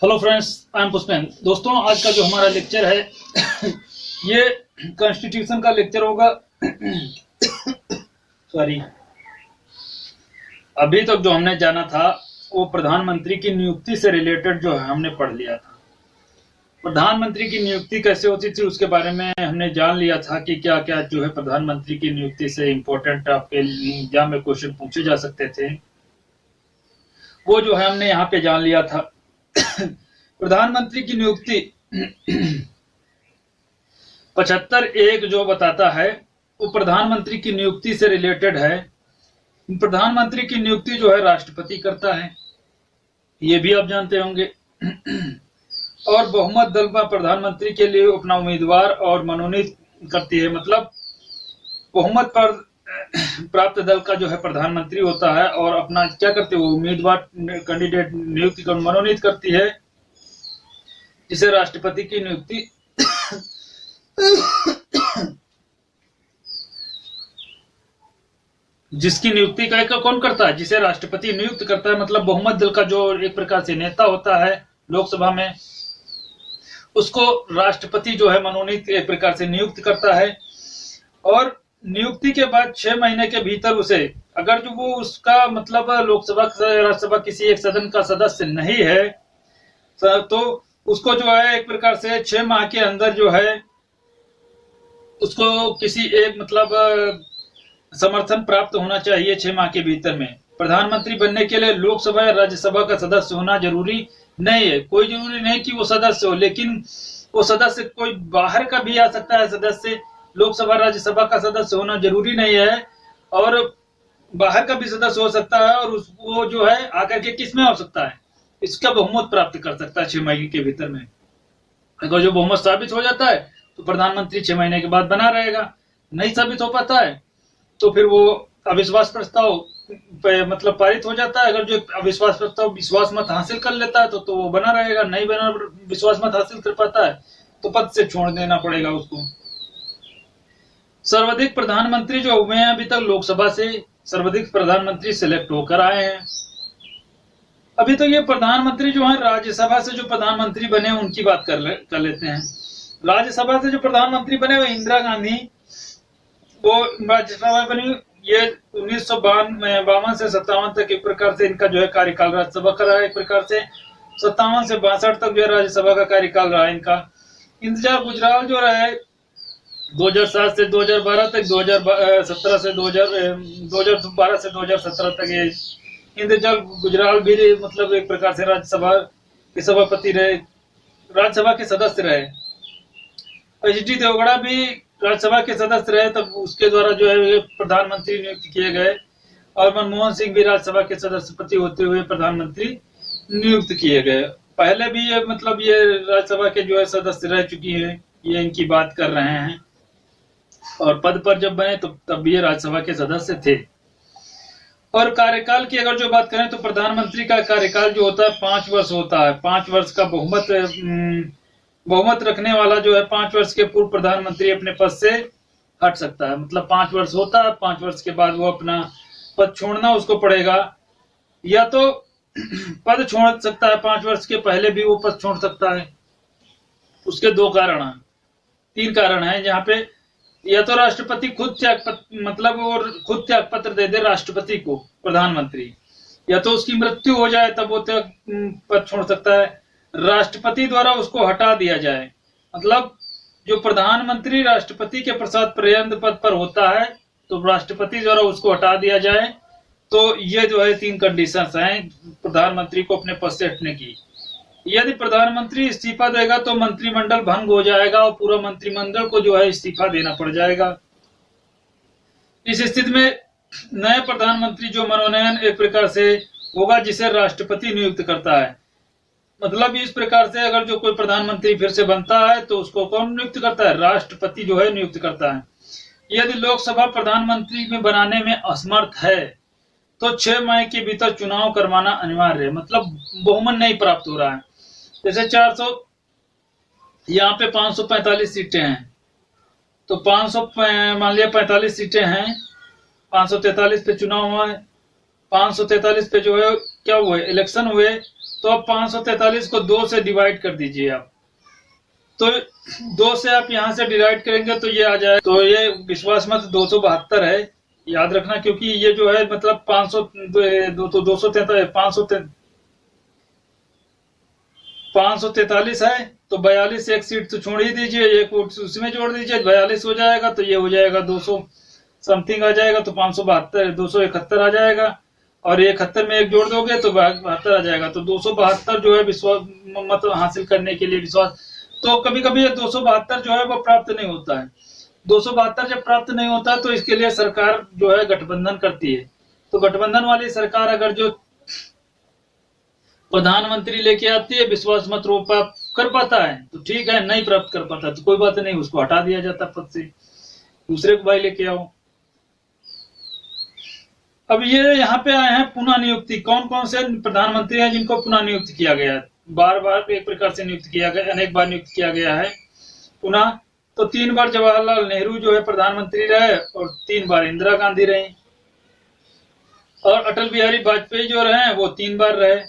Hello friends, I am Pushpen. दोस्तों, आज का जो हमारा लेक्चर है ये कॉन्स्टिट्यूशन का लेक्चर होगा। सॉरी, अभी तक जो हमने जाना था वो प्रधानमंत्री की नियुक्ति से रिलेटेड जो है हमने पढ़ लिया था। प्रधानमंत्री की नियुक्ति कैसे होती थी उसके बारे में हमने जान लिया था कि क्या क्या जो है प्रधानमंत्री की नियुक्ति से इम्पोर्टेंट आपके एग्जाम में क्वेश्चन पूछे जा सकते थे, वो जो है हमने यहाँ पे जान लिया था। प्रधानमंत्री की नियुक्ति 75(1) जो बताता है वो प्रधानमंत्री की नियुक्ति से रिलेटेड है। प्रधानमंत्री की नियुक्ति जो है राष्ट्रपति करता है, ये भी आप जानते होंगे। और बहुमत दल में प्रधानमंत्री के लिए अपना उम्मीदवार और मनोनीत करती है, मतलब बहुमत पर प्राप्त दल का जो है प्रधानमंत्री होता है और अपना क्या करते हैं, वो उम्मीदवार कैंडिडेट नियुक्ति कर मनोनीत करती है, जिसे राष्ट्रपति की नियुक्ति जिसकी नियुक्ति का कौन करता है, जिसे राष्ट्रपति नियुक्त करता है। मतलब बहुमत दल का जो एक प्रकार से नेता होता है लोकसभा में, उसको राष्ट्रपति जो है मनोनीत एक प्रकार से नियुक्त करता है। और नियुक्ति के बाद 6 महीने के भीतर उसे, अगर जो वो उसका मतलब लोकसभा राज्यसभा किसी एक सदन का सदस्य नहीं है तो उसको जो है एक प्रकार से 6 माह के अंदर जो है उसको किसी एक मतलब समर्थन प्राप्त होना चाहिए 6 माह के भीतर में। प्रधानमंत्री बनने के लिए लोकसभा या राज्यसभा का सदस्य होना जरूरी नहीं है। कोई जरूरी नहीं कि वो सदस्य हो, लेकिन वो सदस्य कोई बाहर का भी आ सकता है सदस्य। लोकसभा राज्यसभा का सदस्य होना जरूरी नहीं है और बाहर का भी सदस्य हो सकता है, और वो जो है आकर के किस में हो सकता है, इसका बहुमत प्राप्त कर सकता है 6 महीने के भीतर में। अगर जो बहुमत साबित हो जाता है तो प्रधानमंत्री 6 महीने के बाद बना रहेगा। नहीं साबित हो पाता है तो फिर वो अविश्वास प्रस्ताव मतलब पारित हो जाता है। अगर जो अविश्वास प्रस्ताव विश्वास मत हासिल कर लेता है तो वो बना रहेगा। नहीं बना विश्वास मत हासिल कर पाता है तो पद से छोड़ देना पड़ेगा उसको। सर्वाधिक प्रधानमंत्री जो हुए हैं अभी तक लोकसभा से, सर्वाधिक प्रधानमंत्री सिलेक्ट होकर आए हैं। अभी तो ये प्रधानमंत्री जो है राज्यसभा से जो प्रधानमंत्री बने उनकी बात कर लेते हैं। राज्यसभा से जो प्रधानमंत्री बने वो इंदिरा गांधी, वो राज्यसभा बनी। ये 1952 से 57 तक एक प्रकार से इनका जो है कार्यकाल राज्यसभा का रहा। एक प्रकार से 57 से 62 तक जो है राज्यसभा का कार्यकाल रहा इनका। इंतजार गुजराल जो रहे 2007 से 2012 तक, 2017 से 2012 से 2017 तक ये इंद्रजाल गुजराल भी मतलब एक प्रकार से राज्यसभा के सभापति रहे, राज्यसभा के सदस्य रहे। एच.डी. देवगौड़ा भी राज्यसभा के सदस्य रहे, तब उसके द्वारा जो है प्रधानमंत्री नियुक्त किए गए। और मनमोहन सिंह भी राज्यसभा के सदस्यपति होते हुए प्रधानमंत्री नियुक्त किए गए। पहले भी ये मतलब ये राज्यसभा के जो है सदस्य रह चुकी है, ये इनकी बात कर रहे हैं। और पद पर जब बने तो तब ये राज्यसभा के सदस्य थे। और कार्यकाल की अगर जो बात करें तो प्रधानमंत्री का कार्यकाल जो होता है 5 वर्ष होता है। 5 वर्ष का बहुमत रखने वाला जो है 5 वर्ष के पूर्व प्रधानमंत्री अपने पद से हट सकता है। मतलब 5 वर्ष होता है, 5 वर्ष के बाद वो अपना पद छोड़ना उसको पड़ेगा। या तो पद छोड़ सकता है, 5 वर्ष के पहले भी वो पद छोड़ सकता है। उसके 2 कारण हैं, 3 कारण हैं जहाँ पे या तो राष्ट्रपति खुद त्याग पत्र दे दे राष्ट्रपति को प्रधानमंत्री, या तो उसकी मृत्यु हो जाए तब वो त्याग पद छोड़ सकता है। राष्ट्रपति द्वारा उसको हटा दिया जाए, मतलब जो प्रधानमंत्री राष्ट्रपति के प्रसाद पर्यंत पद पर होता है तो राष्ट्रपति द्वारा उसको हटा दिया जाए। तो ये जो है 3 कंडीशंस हैं प्रधानमंत्री को अपने पद से हटने की। यदि प्रधानमंत्री इस्तीफा देगा तो मंत्रिमंडल भंग हो जाएगा और पूरा मंत्रिमंडल को जो है इस्तीफा देना पड़ जाएगा। इस स्थिति में नए प्रधानमंत्री जो मनोनयन एक प्रकार से होगा जिसे राष्ट्रपति नियुक्त करता है। मतलब इस प्रकार से अगर जो कोई प्रधानमंत्री फिर से बनता है तो उसको कौन नियुक्त करता है, राष्ट्रपति जो है नियुक्त करता है। यदि लोकसभा प्रधानमंत्री में बनाने में असमर्थ है तो 6 माह के भीतर चुनाव करवाना अनिवार्य है। मतलब बहुमत नहीं प्राप्त हो रहा है, जैसे 400 यहाँ पे 545 सीटें हैं तो 500 मान लिया 45 सीटें हैं, 543 पे चुनाव हुआ है, 543 पे जो है क्या हुए इलेक्शन हुए, तो तो अब 543 को 2 से डिवाइड कर दीजिए आप। तो 2 से आप यहाँ से डिवाइड करेंगे तो ये आ जाए, तो ये विश्वास मत 272 है, याद रखना, क्योंकि ये जो है मतलब 543 है, तो 42 एक सीट तो छोड़ ही दीजिए, एक उसमें जोड़ दीजिए, 42 हो जाएगा, तो ये हो जाएगा 200 समथिंग आ जाएगा, तो 572 271 आ जाएगा, और 71 में एक जोड़ दोगे तो 72 आ जाएगा। तो 272 जो है विश्वास मत हासिल करने के लिए विश्वास, तो कभी कभी ये 272 जो है वो प्राप्त नहीं होता है। 272 जब प्राप्त नहीं होता है तो इसके लिए सरकार जो है गठबंधन करती है। तो गठबंधन वाली सरकार अगर जो प्रधानमंत्री लेके आती है, विश्वास मत प्राप्त कर पाता है तो ठीक है, नहीं प्राप्त कर पाता तो कोई बात नहीं, उसको हटा दिया जाता पद से, दूसरे को भाई लेके आओ। अब ये यहाँ पे आए हैं पुनः नियुक्ति। कौन कौन से प्रधानमंत्री हैं जिनको पुनः नियुक्त किया गया है? बार बार एक प्रकार से नियुक्त किया गया, अनेक बार नियुक्त किया गया है पुनः। तो 3 बार जवाहरलाल नेहरू जो है प्रधानमंत्री रहे, और 3 बार इंदिरा गांधी रही, और अटल बिहारी वाजपेयी जो रहे वो 3 बार रहे।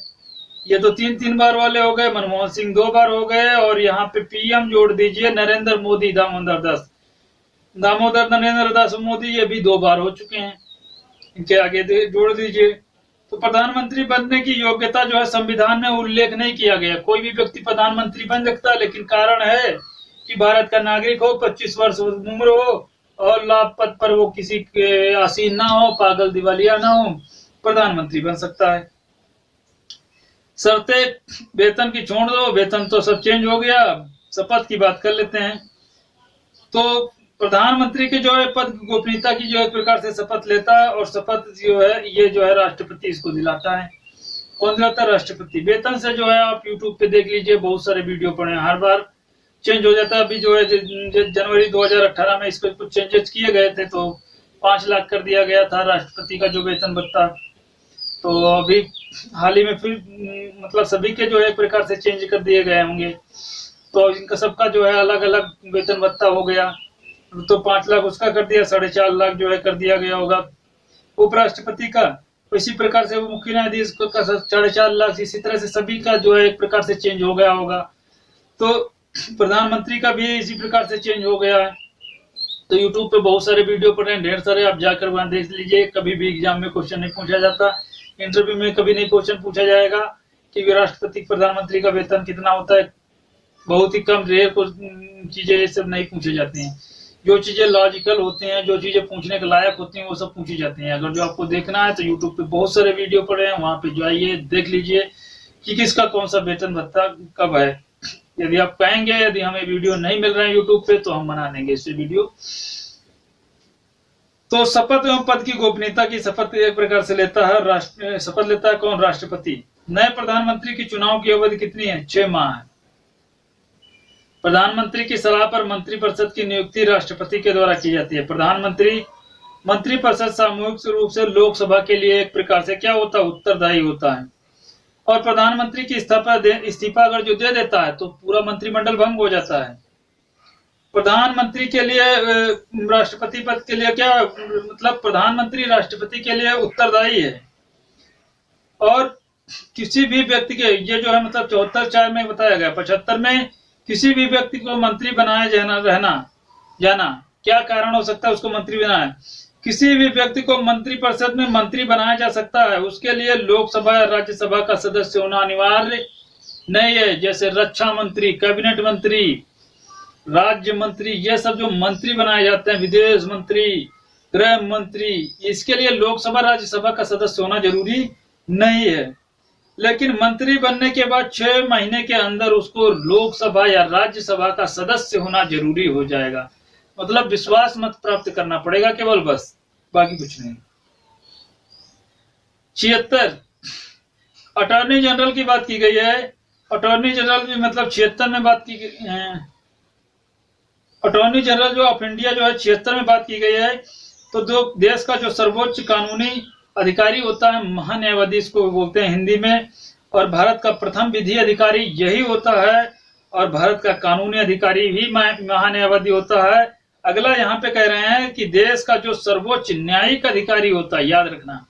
ये तो 3 बार वाले हो गए। मनमोहन सिंह 2 बार हो गए, और यहाँ पे पीएम जोड़ दीजिए नरेंद्र मोदी, दामोदर नरेंद्र दास मोदी, ये भी 2 बार हो चुके हैं, इनके आगे जोड़ दीजिए। तो प्रधानमंत्री बनने की योग्यता जो है संविधान में उल्लेख नहीं किया गया, कोई भी व्यक्ति प्रधानमंत्री बन सकता है, लेकिन कारण है कि भारत का नागरिक हो, 25 वर्ष उम्र हो, और लाभ पद पर वो किसी के आसीन ना हो, पागल दिवालिया ना हो, प्रधानमंत्री बन सकता है। शर्तें वेतन की छोड़ दो, वेतन तो सब चेंज हो गया, शपथ की बात कर लेते हैं। तो प्रधानमंत्री के जो है पद गोपनीयता की जो एक प्रकार से शपथ लेता है, और शपथ जो है ये जो है राष्ट्रपति इसको दिलाता है। कौन दिलाता है? राष्ट्रपति। वेतन से जो है आप यूट्यूब पे देख लीजिए, बहुत सारे वीडियो पड़े हैं, हर बार चेंज हो जाता है। अभी जो है जनवरी 2018 में इसको कुछ चेंजेस किए गए थे, तो 5 लाख कर दिया गया था राष्ट्रपति का जो वेतन भत्ता। तो अभी हाल ही में फिर मतलब सभी के जो है एक प्रकार से चेंज कर दिए गए होंगे, तो इनका सबका जो है अलग अलग वेतन भत्ता हो गया। तो 5 लाख उसका कर दिया, 4.5 लाख जो है कर दिया गया होगा उपराष्ट्रपति का। इसी प्रकार से वो मुख्य न्यायाधीश का 4.5 लाख, इसी तरह से सभी का जो है एक प्रकार से चेंज हो गया होगा। तो प्रधानमंत्री का भी इसी प्रकार से चेंज हो गया है। तो यूट्यूब पे बहुत सारे वीडियो पड़े हैं, ढेर सारे, आप जाकर वहां देख लीजिए। कभी भी एग्जाम में क्वेश्चन नहीं पूछा जाता, इंटरव्यू में कभी नहीं क्वेश्चन पूछा जाएगा कि राष्ट्रपति प्रधानमंत्री का वेतन कितना होता है। बहुत ही कम रेयर चीजें ये सब नहीं पूछे जाती हैं। जो चीजें लॉजिकल होती हैं, जो चीजें पूछने के लायक होती हैं, वो सब पूछी जाती हैं। अगर जो आपको देखना है तो यूट्यूब पे बहुत सारे वीडियो पड़े हैं, वहां पे जाइए, देख लीजिए कि किसका कौन सा वेतन भत्ता कब है। यदि आप कहेंगे यदि हमें वीडियो नहीं मिल रहा है यूट्यूब पे तो हम बना देंगे इससे वीडियो। तो शपथ एवं पद की गोपनीयता की शपथ एक प्रकार से लेता है शपथ लेता है कौन? राष्ट्रपति। नए प्रधानमंत्री की चुनाव की अवधि कितनी है? 6 माह है। प्रधानमंत्री की सलाह पर मंत्रिपरिषद की नियुक्ति राष्ट्रपति के द्वारा की जाती है। मंत्रिपरिषद सामूहिक रूप से लोकसभा के लिए एक प्रकार से क्या होता है? उत्तरदायी होता है। और प्रधानमंत्री की इस्तीफा अगर जो दे देता है तो पूरा मंत्रिमंडल भंग हो जाता है। प्रधानमंत्री के लिए राष्ट्रपति पद के लिए क्या मतलब? प्रधानमंत्री राष्ट्रपति के लिए उत्तरदायी है। और किसी भी व्यक्ति के ये जो है मतलब 74 में बताया गया, 75 में किसी भी व्यक्ति को मंत्री बनाया जाना क्या कारण हो सकता है उसको मंत्री बनाए? किसी भी व्यक्ति को मंत्रिपरिषद में मंत्री बनाया जा सकता है, उसके लिए लोकसभा या राज्यसभा का सदस्य होना अनिवार्य नहीं है। जैसे रक्षा मंत्री, कैबिनेट मंत्री, राज्य मंत्री, ये सब जो मंत्री बनाए जाते हैं, विदेश मंत्री, गृह मंत्री, इसके लिए लोकसभा राज्यसभा का सदस्य होना जरूरी नहीं है। लेकिन मंत्री बनने के बाद 6 महीने के अंदर उसको लोकसभा या राज्यसभा का सदस्य होना जरूरी हो जाएगा। मतलब विश्वास मत प्राप्त करना पड़ेगा केवल, बस, बाकी कुछ नहीं। 76 अटॉर्नी जनरल की बात की गई है। अटॉर्नी जनरल भी मतलब 76 में बात की गई है। अटॉर्नी जनरल जो ऑफ इंडिया जो है 76 में बात की गई है। तो जो देश का जो सर्वोच्च कानूनी अधिकारी होता है, महान्यायवादी इसको बोलते हैं हिंदी में, और भारत का प्रथम विधि अधिकारी यही होता है, और भारत का कानूनी अधिकारी भी महान्यायवादी होता है। अगला यहाँ पे कह रहे हैं कि देश का जो सर्वोच्च न्यायिक अधिकारी होता है, याद रखना,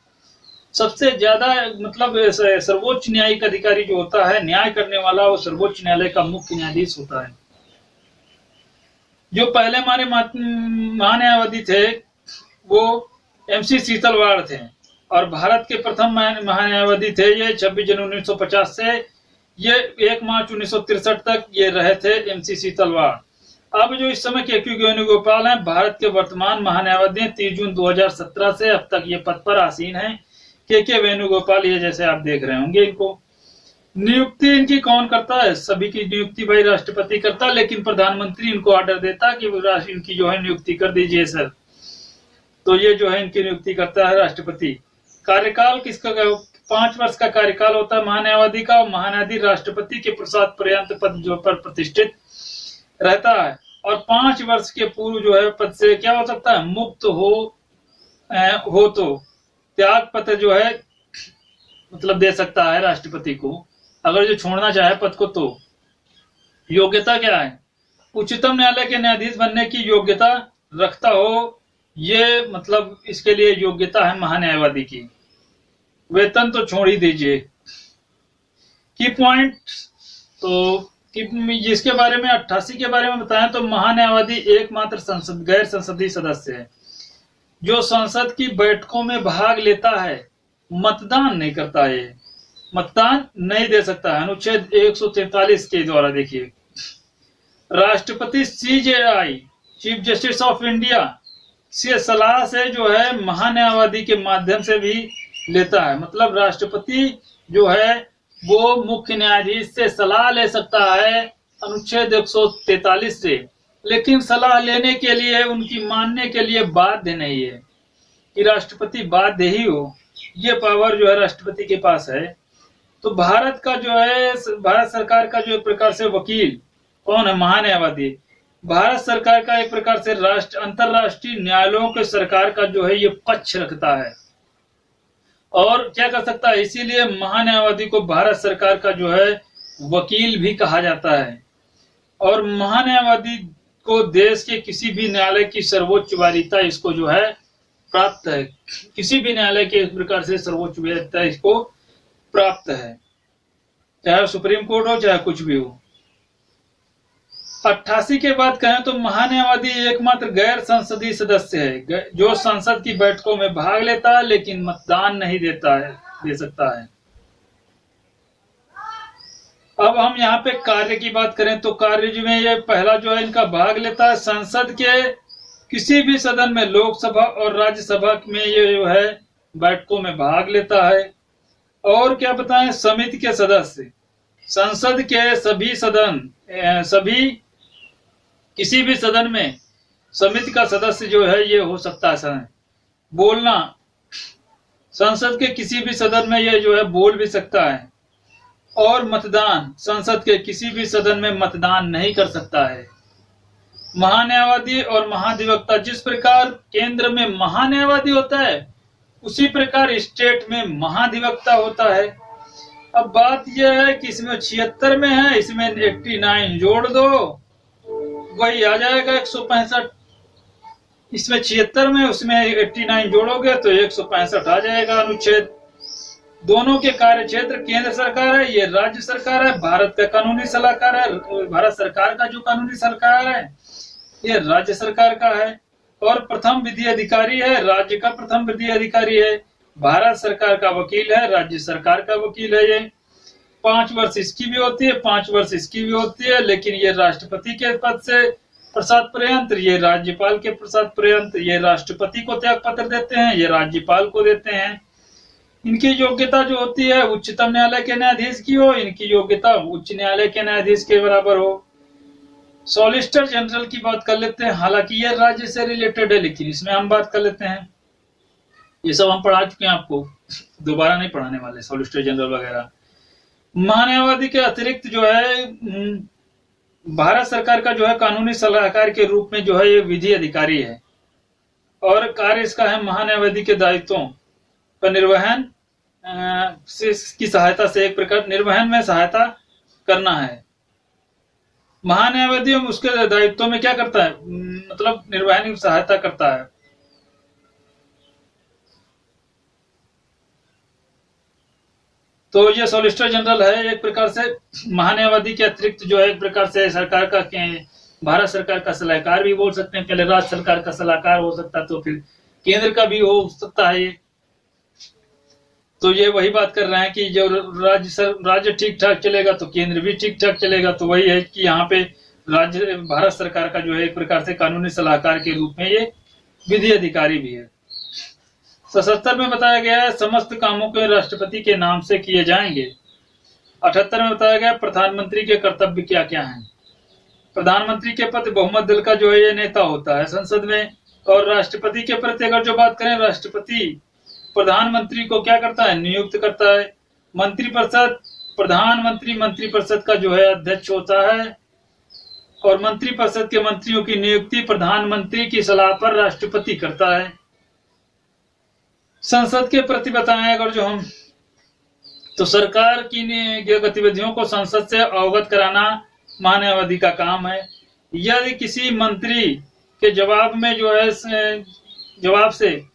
सबसे ज्यादा मतलब सर्वोच्च न्यायिक अधिकारी जो होता है, न्याय करने वाला, वो सर्वोच्च न्यायालय का मुख्य न्यायाधीश होता है। जो पहले हमारे महान्यायवादी थे वो MC सीतलवाड़ थे, और भारत के प्रथम महान्यायवादी थे ये 26 जनवरी 1950 से ये 1 मार्च 1963 तक ये रहे थे MC सीतलवाड़। अब जो इस समय KK वेणुगोपाल हैं, भारत के वर्तमान महान्यायवादी हैं। 30 जून 2017 से अब तक ये पद पर आसीन हैं KK वेणुगोपाल, ये जैसे आप देख रहे होंगे। इनको नियुक्ति इनकी कौन करता है? सभी की नियुक्ति भाई राष्ट्रपति करता है, लेकिन प्रधानमंत्री इनको ऑर्डर देता है कि इनकी जो है नियुक्ति कर दीजिए सर, तो ये जो है इनकी नियुक्ति करता है राष्ट्रपति। कार्यकाल किसका? 5 वर्ष का कार्यकाल होता है महान्यायवादी का। महान्यायाधीश राष्ट्रपति के प्रसाद पर्यंत पद जो पर प्रतिष्ठित रहता है, और 5 वर्ष के पूर्व जो है पद से क्या हो सकता है? मुक्त हो तो त्याग पत्र जो है मतलब दे सकता है राष्ट्रपति को, अगर जो छोड़ना चाहे पद को। तो योग्यता क्या है? उच्चतम न्यायालय के न्यायाधीश बनने की योग्यता रखता हो, ये मतलब इसके लिए योग्यता है महान्यायवादी की। वेतन तो छोड़ ही दीजिए। की पॉइंट तो जिसके बारे में 88 के बारे में बताएं तो महान्यायवादी एकमात्र गैर संसदीय सदस्य है जो संसद की बैठकों में भाग लेता है, मतदान नहीं करता है, मतदान नहीं दे सकता है। अनुच्छेद 143 के द्वारा देखिए, राष्ट्रपति CJI chief justice of India से सलाह से जो है महान्यायवादी के माध्यम से भी लेता है। मतलब राष्ट्रपति जो है वो मुख्य न्यायाधीश से सलाह ले सकता है अनुच्छेद 143 से, लेकिन सलाह लेने के लिए, उनकी मानने के लिए बाध्य नहीं है कि राष्ट्रपति बाध्य ही हो। ये पावर जो है राष्ट्रपति के पास है। तो भारत का जो है, भारत सरकार का जो एक प्रकार से वकील कौन है? महान्यायवादी। भारत सरकार का एक प्रकार से अंतरराष्ट्रीय न्यायालयों के सरकार का जो है ये पक्ष रखता है और क्या कर सकता है, इसीलिए महान्यायवादी को भारत सरकार का जो है वकील भी कहा जाता है। और महान्यायवादी को देश के किसी भी न्यायालय की सर्वोच्च वरीयता इसको जो है प्राप्त है। किसी भी न्यायालय के इस प्रकार से सर्वोच्च वरीयता इसको प्राप्त है, चाहे सुप्रीम कोर्ट हो चाहे कुछ भी हो। 88 के बाद कहें तो महान्यायवादी एकमात्र गैर संसदीय सदस्य है जो संसद की बैठकों में भाग लेता है लेकिन मतदान नहीं दे सकता है। अब हम यहाँ पे कार्य की बात करें तो कार्य में ये पहला जो है इनका भाग लेता है संसद के किसी भी सदन में, लोकसभा और राज्यसभा में ये जो है बैठकों में भाग लेता है। और क्या बताएं, समिति के सदस्य, संसद के सभी किसी भी सदन में समिति का सदस्य जो है ये हो सकता है। बोलना, संसद के किसी भी सदन में ये जो है बोल भी सकता है। और मतदान, संसद के किसी भी सदन में मतदान नहीं कर सकता है। महान्यायवादी और महाधिवक्ता, जिस प्रकार केंद्र में महान्यायवादी होता है उसी प्रकार स्टेट में महाधिवक्ता होता है। अब बात यह है कि इसमें 76 में है, इसमें 89 जोड़ दो, वही आ जाएगा 165। इसमें 76 में, उसमें 89 जोड़ोगे तो 165 आ जाएगा अनुच्छेद। दोनों के कार्य क्षेत्र, केंद्र सरकार है, ये राज्य सरकार है। भारत का कानूनी सलाहकार है, भारत सरकार का जो कानूनी सलाहकार है ये राज्य सरकार का है। और प्रथम विधि अधिकारी है, राज्य का प्रथम विधि अधिकारी है। भारत सरकार का वकील है, राज्य सरकार का वकील है। ये 5 वर्ष इसकी भी होती है, 5 वर्ष इसकी भी होती है, लेकिन ये राष्ट्रपति के पद से प्रसाद पर्यंत, ये राज्यपाल के प्रसाद पर्यंत, ये राष्ट्रपति को त्याग पत्र देते हैं, ये राज्यपाल को देते हैं। इनकी योग्यता जो होती है उच्चतम न्यायालय के न्यायाधीश की हो, इनकी योग्यता उच्च न्यायालय के न्यायाधीश के बराबर हो। सॉलिसिटर जनरल की बात कर लेते हैं, हालांकि ये राज्य से रिलेटेड है लेकिन इसमें हम बात कर लेते हैं। ये सब हम पढ़ा चुके हैं, आपको दोबारा नहीं पढ़ाने वाले सॉलिसिटर जनरल वगैरह। महान्यायवादी के अतिरिक्त जो है भारत सरकार का जो है कानूनी सलाहकार के रूप में जो है ये विधि अधिकारी है। और कार्य इसका है महान्यायवादी के दायित्वों का निर्वहन की सहायता से, एक प्रकार निर्वहन में सहायता करना है। महान्यायवादी उसके दायित्वों में क्या करता है, मतलब निर्वहन की सहायता करता है। तो ये सॉलिसिटर जनरल है, एक प्रकार से महान्यायवादी के अतिरिक्त जो है एक प्रकार से सरकार का, भारत सरकार का सलाहकार भी बोल सकते हैं। पहले राज्य सरकार का सलाहकार हो सकता, तो फिर केंद्र का भी हो सकता है ये। तो ये वही बात कर रहे हैं कि जो राज्य ठीक ठाक चलेगा तो केंद्र भी ठीक ठाक चलेगा। तो वही है कि यहाँ पे राज्य भारत सरकार का जो है एक प्रकार से कानूनी सलाहकार के रूप में ये विधि अधिकारी भी है। 77 में बताया गया है समस्त कामों के राष्ट्रपति के नाम से किए जाएंगे। 78 में बताया गया प्रधानमंत्री के कर्तव्य क्या क्या हैं। प्रधानमंत्री के पद बहुमत दल का जो है ये नेता होता है संसद में। और राष्ट्रपति के प्रति अगर जो बात करें, राष्ट्रपति प्रधानमंत्री को क्या करता है, नियुक्त करता है। मंत्रिपरिषद, प्रधानमंत्री मंत्रिपरिषद का जो है अध्यक्ष होता है और मंत्रिपरिषद के मंत्रियों की नियुक्ति प्रधानमंत्री की सलाह पर राष्ट्रपति करता है। संसद के प्रति बताएं अगर जो हम, तो सरकार की गतिविधियों को संसद से अवगत कराना महान्यायवादी का काम है। यदि किसी मंत्री के जवाब में जो है जवाब से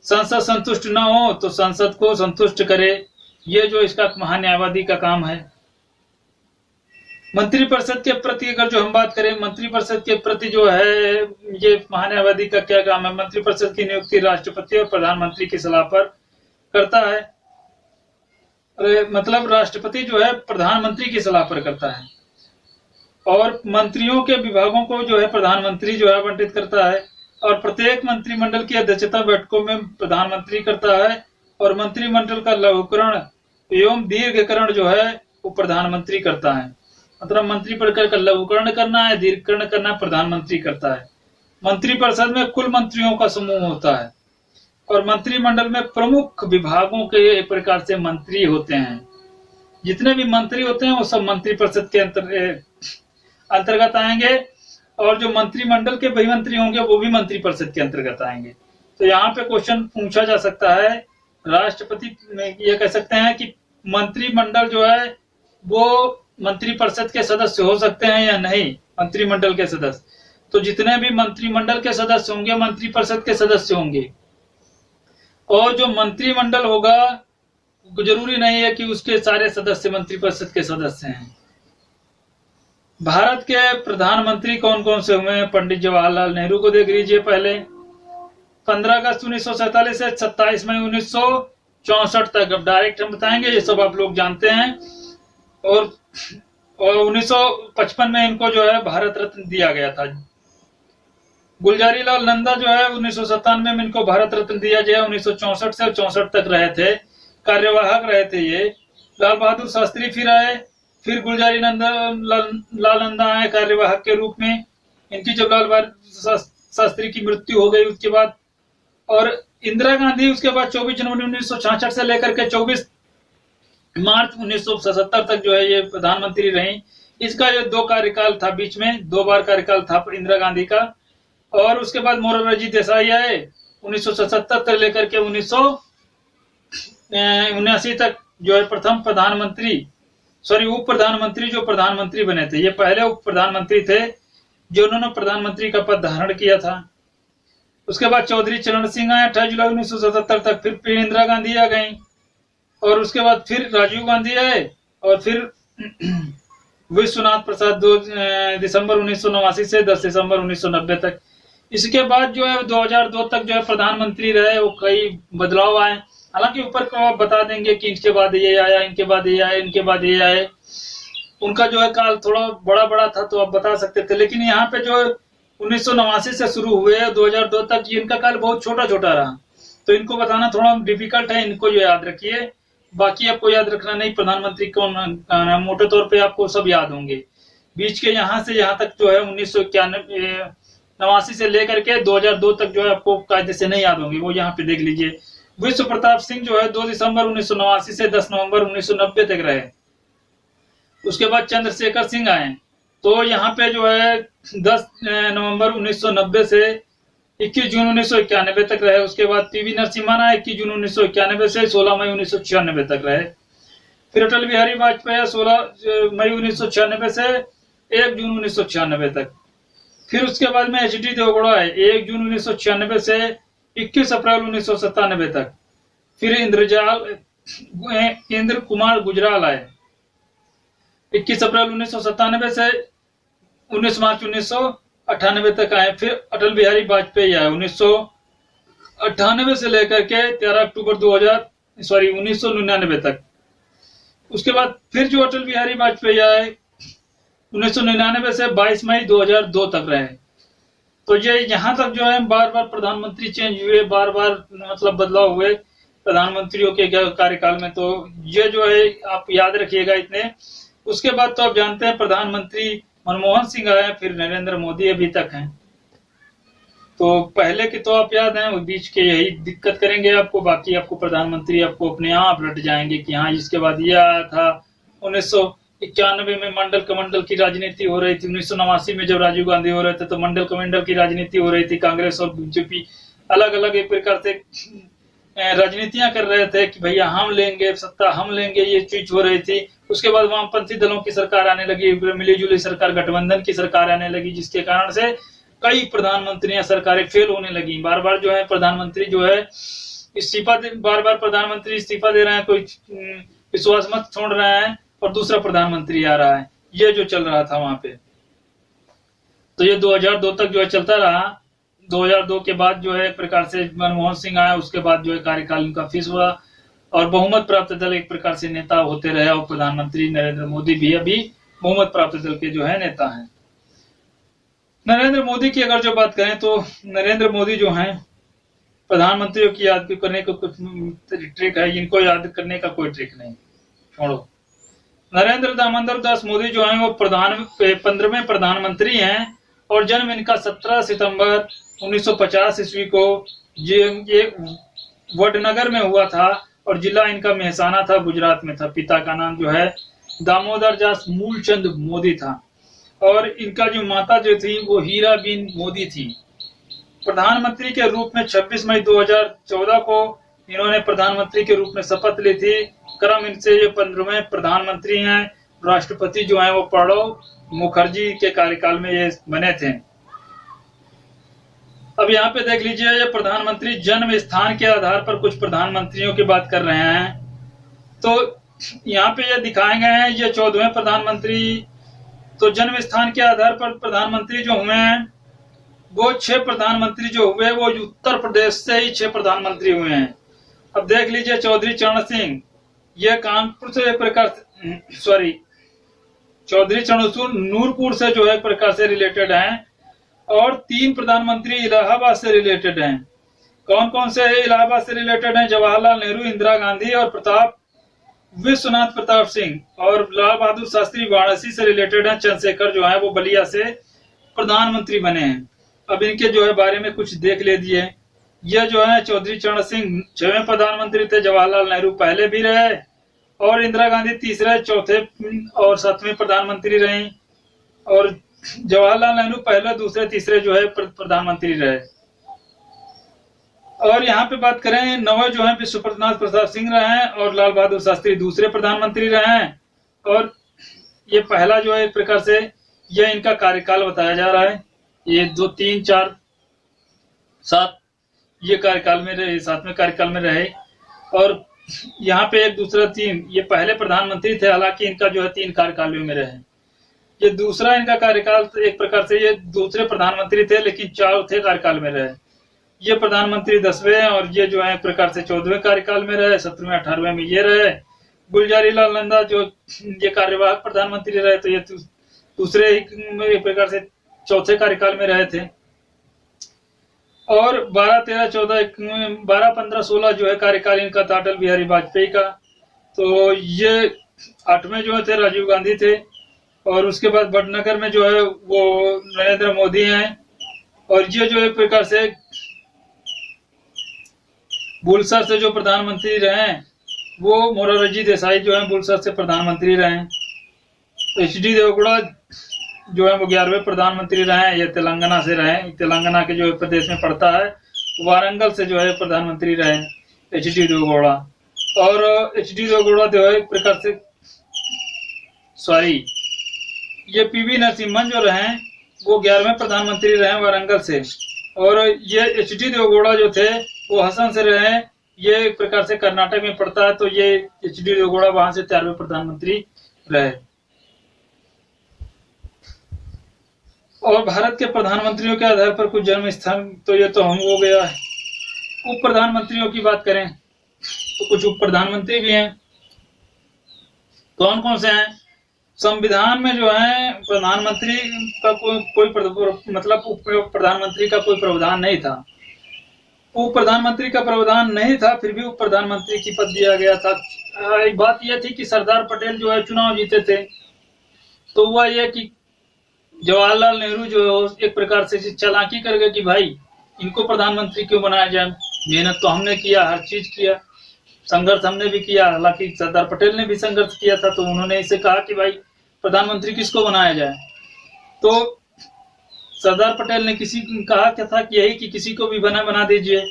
संसद संतुष्ट न हो तो संसद को संतुष्ट करे, ये जो इसका महान्यायवादी का काम है। मंत्रिपरिषद के प्रति अगर जो हम बात करें, मंत्रिपरिषद के प्रति जो है ये महान्यायवादी का क्या काम है, मंत्रिपरिषद की नियुक्ति राष्ट्रपति और प्रधानमंत्री की सलाह पर करता है। मतलब राष्ट्रपति जो है प्रधानमंत्री की सलाह पर करता है और मंत्रियों के विभागों को जो है प्रधानमंत्री जो है आवंटित करता है और प्रत्येक मंत्रिमंडल की अध्यक्षता बैठकों में प्रधानमंत्री करता है और मंत्रिमंडल का लघुकरण एवं दीर्घकरण जो है वो प्रधानमंत्री करता है। मतलब मंत्रिपरिषद का लघुकरण करना है, दीर्घकरण करना प्रधानमंत्री करता है। मंत्रिपरिषद में कुल मंत्रियों का समूह होता है और मंत्रिमंडल में प्रमुख विभागों के एक प्रकार से मंत्री होते हैं। जितने भी मंत्री होते हैं वो सब मंत्रिपरिषद के अंतर्गत आएंगे और जो मंत्रिमंडल के वही मंत्री होंगे वो भी मंत्रिपरिषद के अंतर्गत आएंगे। तो यहाँ पे क्वेश्चन पूछा जा सकता है, राष्ट्रपति ये कह सकते हैं कि मंत्रिमंडल जो है वो मंत्रिपरिषद के सदस्य हो सकते हैं या नहीं, मंत्रिमंडल के सदस्य। तो जितने भी मंत्रिमंडल के सदस्य होंगे मंत्रिपरिषद के सदस्य होंगे और जो मंत्रिमंडल होगा जरूरी नहीं है कि उसके सारे सदस्य मंत्रिपरिषद के सदस्य हैं। भारत के प्रधानमंत्री कौन कौन से हुए हैं? पंडित जवाहरलाल नेहरू को देख लीजिए पहले, 15 अगस्त 1947 से 27 मई 1964 तक। अब डायरेक्ट हम बताएंगे, ये सब आप लोग जानते हैं। और 1955 में इनको जो है भारत रत्न दिया गया था। गुलजारी लाल नंदा जो है 1997 में इनको भारत रत्न दिया गया। 1964 से 64 तक रहे थे, कार्यवाहक रहे थे ये। लाल बहादुर शास्त्री फिर आए, फिर गुलजारी लाल नंदा आए कार्यवाहक के रूप में। इनकी जब लाल बहादुर शास्त्री की मृत्यु हो गई उसके बाद, और इंदिरा गांधी उसके बाद 24 जनवरी 1966 से लेकर के 24 मार्च 1977 तक जो है ये प्रधानमंत्री रही। इसका जो 2 कार्यकाल था, बीच में 2 बार कार्यकाल था इंदिरा गांधी का। और उसके बाद मोरारजी देसाई आए 1977 से लेकर के 1979 तक जो है प्रथम उप प्रधानमंत्री जो प्रधानमंत्री बने थे। ये पहले उप प्रधानमंत्री थे जो उन्होंने प्रधानमंत्री का पद धारण किया था। उसके बाद चौधरी चरण सिंह आए 28 जुलाई 1977 तक। फिर इंदिरा गांधी आ गई और उसके बाद फिर राजीव गांधी आए और फिर विश्वनाथ प्रसाद 2 दिसंबर 1989 से 10 दिसंबर 1990 तक। इसके बाद जो है 2002 तक जो है प्रधानमंत्री रहे, वो कई बदलाव आए। हालांकि ऊपर को आप बता देंगे कि इनके बाद ये आया, इनके बाद ये आया, इनके बाद ये आए। उनका जो है काल थोड़ा बड़ा था तो आप बता सकते थे, लेकिन यहाँ पे जो 1989 से शुरू हुए 2002 तक इनका काल बहुत छोटा रहा, तो इनको बताना थोड़ा डिफिकल्ट है। इनको जो याद रखिए, बाकी आपको याद रखना नहीं। प्रधानमंत्री कौन, मोटे तौर पे आपको सब याद होंगे। बीच के यहाँ से यहाँ तक जो है 1989 से लेकर के 2002 तक जो है आपको कायदे से नहीं याद होंगे, वो यहाँ पे देख लीजिए। विश्व प्रताप सिंह जो है 2 दिसंबर 1989 से 10 नवंबर 1990 तक रहे। उसके बाद चंद्रशेखर सिंह आए, तो यहाँ पे जो है 10 नवंबर 1990 से 21 जून 1991 तक रहे। उसके बाद पीवी नरसिम्हा आए 21 जून 1991 से 16 मई 1996 तक रहे। फिर अटल बिहारी वाजपेयी 16 मई 1996 से 1 जून 1996 तक। फिर उसके बाद में एच.डी. देवगौड़ा है 1 जून 1996 से 21 अप्रैल 1997 तक। फिर इंद्र कुमार गुजराल आए। 21 अप्रैल 1997 से 19 मार्च 1998 तक आए। फिर अटल बिहारी वाजपेयी आए 1998 से लेकर के 13 अक्टूबर 1999 तक। उसके बाद फिर जो अटल बिहारी वाजपेयी आए 1999 से 22 मई 2002 तक रहे। तो ये यहाँ तक जो है बार बार प्रधानमंत्री चेंज हुए, बार बार मतलब बदलाव हुए प्रधानमंत्रियों के कार्यकाल में। तो ये जो है आप याद रखिएगा इतने। उसके बाद तो आप जानते हैं प्रधानमंत्री मनमोहन सिंह आए, फिर नरेंद्र मोदी अभी तक हैं। तो पहले के तो आप याद हैं, बीच के यही दिक्कत करेंगे आपको, बाकी आपको प्रधानमंत्री आपको अपने आप रट जाएंगे कि हाँ इसके बाद ये आया था। 1991 में मंडल कमंडल की राजनीति हो रही थी। 1989 में जब राजीव गांधी हो रहे थे तो मंडल कमंडल की राजनीति हो रही थी। कांग्रेस और बीजेपी अलग अलग एक प्रकार से राजनीतियां कर रहे थे कि भैया हम लेंगे सत्ता, हम लेंगे, ये चीज हो रही थी। उसके बाद वामपंथी दलों की सरकार आने लगी, मिलीजुली सरकार, गठबंधन की सरकार आने लगी, जिसके कारण से कई प्रधानमंत्रियां सरकारें फेल होने लगी। बार बार जो है प्रधानमंत्री जो है बार बार प्रधानमंत्री इस्तीफा दे रहे हैं, कोई विश्वास मत छोड़ रहे हैं और दूसरा प्रधानमंत्री आ रहा है। ये जो चल रहा था वहां पे, तो ये 2002 तक जो है चलता रहा। 2002 के बाद जो है एक प्रकार से मनमोहन सिंह आया, उसके बाद जो है कार्यकाल उनका फिक्स हुआ और बहुमत प्राप्त दल एक प्रकार से नेता होते रहे। और प्रधानमंत्री नरेंद्र मोदी भी अभी बहुमत प्राप्त दल के जो है नेता हैं। नरेंद्र मोदी की अगर जो बात करें तो नरेंद्र मोदी जो हैं प्रधानमंत्रियों की याद करने को कुछ ट्रिक है, इनको याद करने का कोई ट्रिक नहीं, छोड़ो। नरेंद्र दामोदर दास मोदी जो हैं वो 15वें प्रधानमंत्री हैं और जन्म इनका 17 सितंबर 1950 ईस्वी को ये वडनगर में हुआ था और जिला इनका मेहसाना था, गुजरात में था। पिता का नाम जो है दामोदर दास मूलचंद मोदी था और इनका जो माता जो थी वो हीराबेन मोदी थी। प्रधानमंत्री के रूप में 26 मई 2014 को इन्होंने प्रधानमंत्री के रूप में शपथ ली थी। क्रम इनसे ये 15वें प्रधानमंत्री हैं। राष्ट्रपति जो है वो प्रणब मुखर्जी के कार्यकाल में ये बने थे। अब यहाँ पे देख लीजिए, ये प्रधानमंत्री जन्म स्थान के आधार पर कुछ प्रधानमंत्रियों की बात कर रहे हैं। तो यहाँ पे ये दिखाए गए हैं ये 14वें प्रधानमंत्री। तो जन्म स्थान के आधार पर प्रधानमंत्री जो हुए हैं वो 6 प्रधानमंत्री जो हुए वो उत्तर प्रदेश से ही 6 प्रधानमंत्री हुए हैं। अब देख लीजिए, चौधरी चरण सिंह ये कानपुर से एक प्रकार चौधरी चरण सिंह नूरपुर से जो है एक प्रकार से रिलेटेड हैं और 3 प्रधानमंत्री इलाहाबाद से रिलेटेड हैं। कौन कौन से इलाहाबाद से रिलेटेड हैं? जवाहरलाल नेहरू, इंदिरा गांधी और विश्वनाथ प्रताप सिंह। और लाल बहादुर शास्त्री वाराणसी से रिलेटेड हैं। चंद्रशेखर जो है वो बलिया से प्रधानमंत्री बने हैं। अब इनके जो है बारे में कुछ देख लीजिए। यह जो है चौधरी चरण सिंह 6वें प्रधानमंत्री थे, जवाहरलाल नेहरू पहले भी रहे और इंदिरा गांधी तीसरे, चौथे और 7वें प्रधानमंत्री रही और जवाहरलाल नेहरू पहले, दूसरे, तीसरे जो है प्रधानमंत्री रहे। और यहाँ पे बात करें, नवे जो है विश्वनाथ प्रताप सिंह रहे हैं और लाल बहादुर शास्त्री दूसरे प्रधानमंत्री रहे हैं। और ये पहला जो है एक प्रकार से यह इनका कार्यकाल बताया जा रहा है। ये 2, 3, 4, 7 ये कार्यकाल में रहे, 7वें कार्यकाल में रहे। और यहाँ पे 1, 2, 3 ये पहले प्रधानमंत्री थे, हालांकि इनका जो है 3 कार्यकालों में रहे। ये दूसरा इनका कार्यकाल एक प्रकार से ये दूसरे प्रधानमंत्री थे लेकिन 4थे कार्यकाल में रहे। ये प्रधानमंत्री 10वें और ये जो है एक प्रकार से 14वें कार्यकाल में रहे। 17वें 18वें में ये रहे। गुलजारी लाल नंदा जो ये कार्यवाहक प्रधानमंत्री रहे तो ये दूसरे एक प्रकार से 4थे कार्यकाल में रहे थे। और 12, 13, 14, 12, 15, 16 जो है कार्यकाल इनका था अटल बिहारी वाजपेयी का। तो ये 8वें जो थे राजीव गांधी थे और उसके बाद वडनगर में जो है वो नरेंद्र मोदी हैं। और ये जो एक प्रकार से बुलसर से जो प्रधानमंत्री रहे वो मोरारजी देसाई जो है बुलसर से प्रधानमंत्री रहे। HD देवगौड़ा जो है वो 11वें प्रधानमंत्री रहे। ये तेलंगाना से रहे, तेलंगाना के जो प्रदेश में पड़ता है वारंगल से जो है प्रधानमंत्री रहे HD देवगौड़ा। और HD देवगौड़ा जो है एक प्रकार से ये PV नरसिम्हन जो रहे वो 11वें प्रधानमंत्री रहे वारंगल से। और ये HD देवगौड़ा जो थे वो हसन से रहे ये एक प्रकार से कर्नाटक में पड़ता है, तो ये एच डी देवेगौड़ा वहां से 13वें प्रधानमंत्री रहे। और भारत के प्रधानमंत्रियों के आधार पर कुछ जन्म स्थान, तो ये तो हम हो गया है। उप प्रधानमंत्रियों की बात करें तो कुछ उप प्रधानमंत्री भी हैं। कौन कौन से हैं? संविधान में जो है प्रधानमंत्री का कोई मतलब उप प्रधानमंत्री का कोई प्रावधान नहीं था। उप प्रधानमंत्री का प्रावधान नहीं था, फिर भी उप प्रधानमंत्री की पद दिया गया था। एक बात यह थी कि सरदार पटेल जो है चुनाव जीते थे, तो हुआ यह कि जवाहरलाल नेहरू जो एक प्रकार से चालाकी कर गए कि भाई इनको प्रधानमंत्री क्यों बनाया जाए। मेहनत तो हमने किया, हर चीज किया, संघर्ष हमने भी किया। हालांकि सरदार पटेल ने भी संघर्ष किया था, तो उन्होंने इसे कहा कि भाई प्रधानमंत्री किसको बनाया जाए। तो सरदार पटेल ने कहा क्या था कि यही कि किसी को भी बना दीजिए।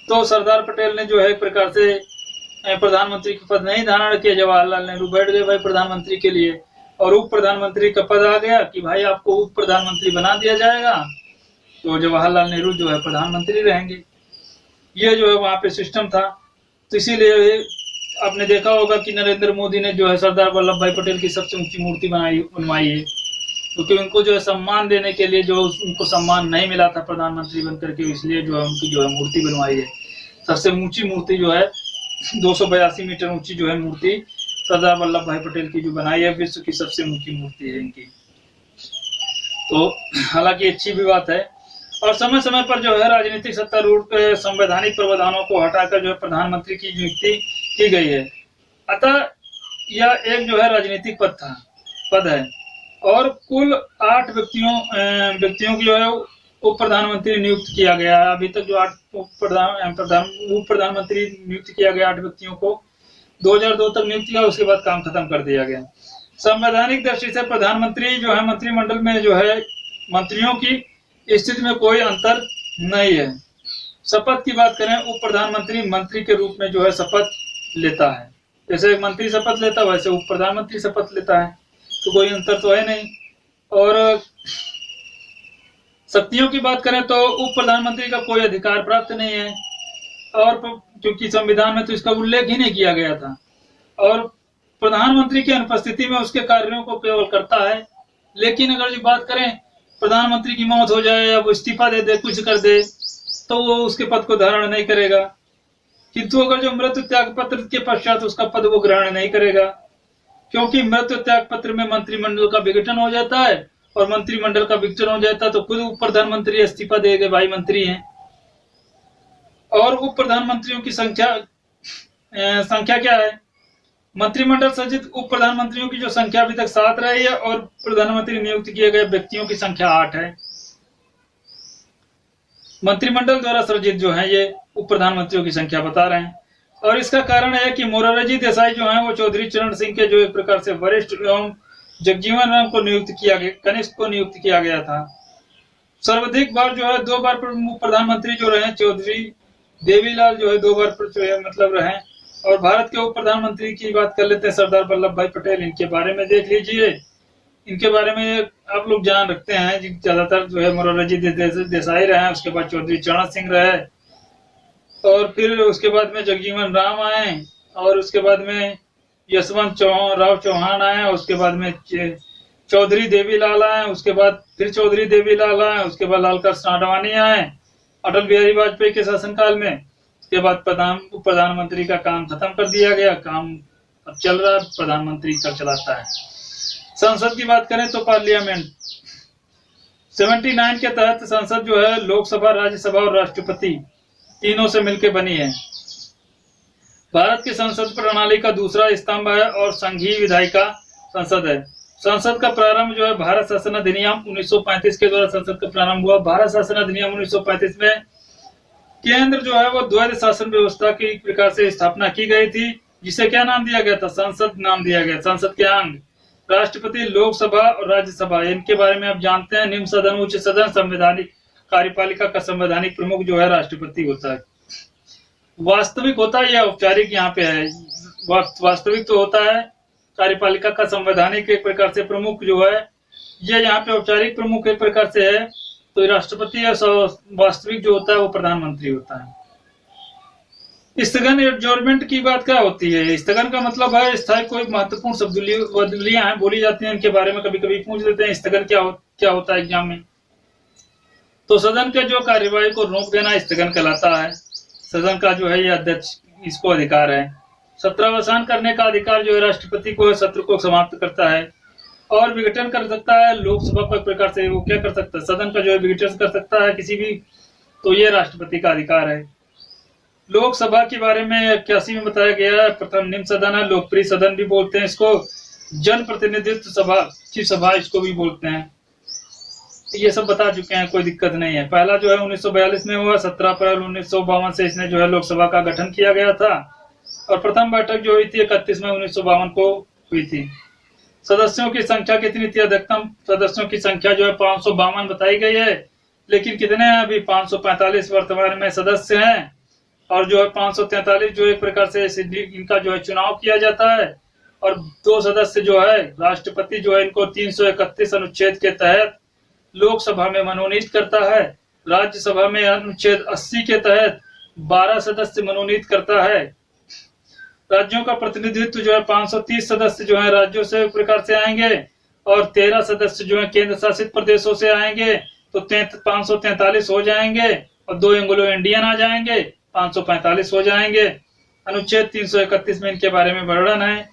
तो सरदार पटेल ने जो है एक प्रकार से प्रधानमंत्री का पद नहीं धारण किया। जवाहरलाल नेहरू बैठ गए भाई प्रधानमंत्री के लिए, और उप प्रधानमंत्री का पद आ गया कि भाई आपको उप प्रधानमंत्री बना दिया जाएगा, तो जवाहरलाल नेहरू जो है प्रधानमंत्री रहेंगे। ये जो है वहां पे सिस्टम था। तो इसीलिए आपने देखा होगा कि नरेंद्र मोदी ने जो है सरदार वल्लभ भाई पटेल की सबसे ऊंची मूर्ति बनवाई है, क्योंकि उनको जो है सम्मान देने के लिए, जो उनको सम्मान नहीं मिला था प्रधानमंत्री बनकर के, इसलिए जो है उनकी जो है मूर्ति बनवाई है। सबसे ऊंची मूर्ति जो है 282 मीटर ऊंची जो है मूर्ति सरदार वल्लभ भाई पटेल की जो बनाई है, विश्व की सबसे ऊंची मूर्ति है इनकी। तो हालांकि अच्छी भी बात है। और समय समय पर जो है राजनीतिक सत्तारूढ़ संवैधानिक प्रावधानों को हटाकर जो है प्रधानमंत्री की नियुक्ति की गई है। अतः यह एक जो है राजनीतिक पद है, और कुल 8 व्यक्तियों की जो है उप प्रधानमंत्री नियुक्त किया गया है। अभी तक जो 8 उप प्रधानमंत्री नियुक्त किया गया 8 व्यक्तियों को 2002 तक नियुक्त किया, उसके बाद काम खत्म कर दिया गया। संवैधानिक दृष्टि से प्रधानमंत्री जो है मंत्रिमंडल में जो है मंत्रियों की स्थिति में कोई अंतर नहीं है। शपथ की बात करें, उप प्रधानमंत्री मंत्री के रूप में जो है शपथ लेता है। जैसे मंत्री शपथ लेता है वैसे उप प्रधानमंत्री शपथ लेता है, तो कोई अंतर तो है नहीं। और शक्तियों की बात करें तो उप प्रधानमंत्री का कोई अधिकार प्राप्त नहीं है, और क्योंकि संविधान में तो इसका उल्लेख ही नहीं किया गया था। और प्रधानमंत्री की अनुपस्थिति में उसके कार्यों को केवल करता है। लेकिन अगर जो बात करें प्रधानमंत्री की मौत हो जाए या वो इस्तीफा दे दे, कुछ कर दे, तो वो उसके पद को धारण नहीं करेगा। किंतु अगर जो मृत्यु त्याग पत्र के पश्चात उसका पद वो ग्रहण नहीं करेगा, क्योंकि मृत्यु त्याग पत्र में मंत्रिमंडल का विघटन हो जाता है, और मंत्रिमंडल का विघटन हो जाता है तो खुद उप प्रधानमंत्री इस्तीफा देंगे, भाई मंत्री हैं। और उप प्रधानमंत्रियों की संख्या क्या है? मंत्रिमंडल सहित उप प्रधानमंत्रियों की जो संख्या अभी तक 7 रही है, और प्रधानमंत्री नियुक्त किए गए व्यक्तियों की संख्या 8 है। मंत्रिमंडल द्वारा सृजित जो है ये उप प्रधानमंत्रियों की संख्या बता रहे हैं। और इसका कारण है कि मोरारजी देसाई जो है वो चौधरी चरण सिंह के जो एक प्रकार से वरिष्ठ एवं जगजीवन राम को नियुक्त किया गया, कनिष्ठ को नियुक्त किया गया था। सर्वाधिक बार जो है 2 बार प्रधानमंत्री जो रहे चौधरी देवीलाल जो है 2 बार मतलब रहे। और भारत के उप प्रधानमंत्री की बात कर लेते हैं, सरदार वल्लभ भाई पटेल। इनके बारे में देख लीजिए, इनके बारे में आप लोग जान रखते हैं, ज्यादातर जो है मोरारजी देसाई रहे, उसके बाद चौधरी चरण सिंह रहे, और फिर उसके बाद में जगजीवन राम आए, और उसके बाद में यशवंत राव चौहान आए, उसके बाद में चौधरी देवीलाल आए, उसके बाद फिर चौधरी देवीलाल आए, उसके बाद लाल कृष्ण आडवाणी आए अटल बिहारी वाजपेयी के शासनकाल में। उसके बाद प्रधानमंत्री का काम खत्म कर दिया गया, काम अब चल रहा है, प्रधानमंत्री कर चलाता है। संसद की बात करें तो पार्लियामेंट 79 के तहत संसद जो है लोकसभा, राज्यसभा और राष्ट्रपति तीनों से मिलकर बनी है। भारत की संसद प्रणाली का दूसरा स्तंभ है और संघीय विधायिका संसद है। संसद का प्रारंभ जो है भारत शासन अधिनियम 1935 के द्वारा संसद का प्रारंभ हुआ। भारत शासन अधिनियम 1935 में केंद्र जो है वो द्वैध शासन व्यवस्था की प्रकार से स्थापना की गई थी, जिसे क्या नाम दिया गया था? संसद नाम दिया गया। संसद के अंग राष्ट्रपति, लोकसभा और राज्यसभा, इनके बारे में आप जानते हैं। निम्न सदन, उच्च सदन, संवैधानिक कार्यपालिका का संवैधानिक प्रमुख जो है राष्ट्रपति होता है। वास्तविक होता है या औपचारिक यहाँ पे है? वास्तविक तो होता है कार्यपालिका का संवैधानिक एक प्रकार से प्रमुख जो है, ये यहाँ पे औपचारिक प्रमुख एक प्रकार से है, तो राष्ट्रपति है। वास्तविक जो होता है वो प्रधानमंत्री होता है। स्थगन एडजॉर्नमेंट की बात क्या होती है? स्थगन का मतलब है स्थायी कोई महत्वपूर्ण शब्दावलियां हैं बोली जाती हैं, इनके बारे में कभी कभी पूछ लेते हैं स्थगन क्या होता है एग्जाम में। तो सदन के जो कार्यवाही को रोक देना स्थगन कहलाता है। सदन का जो है ये अध्यक्ष इसको अधिकार है। सत्रावसान करने का अधिकार जो है राष्ट्रपति को सत्र को समाप्त करता है और विघटन कर सकता है। लोकसभा को एक प्रकार से वो क्या कर सकता है, सदन का जो है विघटन कर सकता है किसी भी, तो ये राष्ट्रपति का अधिकार है। लोकसभा के बारे में 81 में बताया गया है, प्रथम निम्न सदन है, लोकप्रिय सदन भी बोलते हैं इसको, जन प्रतिनिधित्व सभा की सभा इसको भी बोलते हैं। ये सब बता चुके हैं, कोई दिक्कत नहीं है। पहला जो है 1942 में हुआ, 17 अप्रैल 1952 से इसने जो है लोकसभा का गठन किया गया था और प्रथम बैठक जो हुई थी 31 मई 1952 को हुई थी। सदस्यों की संख्या कितनी थी? अधिकतम सदस्यों की संख्या जो है 552 बताई गई है, लेकिन कितने हैं अभी? 545 वर्तमान में सदस्य हैं और जो है 543 जो एक प्रकार से इनका जो है चुनाव किया जाता है और 2 सदस्य जो है राष्ट्रपति जो है इनको 331 अनुच्छेद के तहत लोकसभा में मनोनीत करता है। राज्यसभा में अनुच्छेद 80 के तहत 12 सदस्य मनोनीत करता है। राज्यों का प्रतिनिधित्व जो है 530 सदस्य जो है राज्यों से एक प्रकार से आएंगे और 13 सदस्य जो है केंद्र शासित प्रदेशों से आएंगे, तो 543 हो जाएंगे और 2 एंग्लो इंडियन आ जाएंगे, 545 हो जाएंगे। अनुच्छेद 331 में इनके बारे में वर्णन है।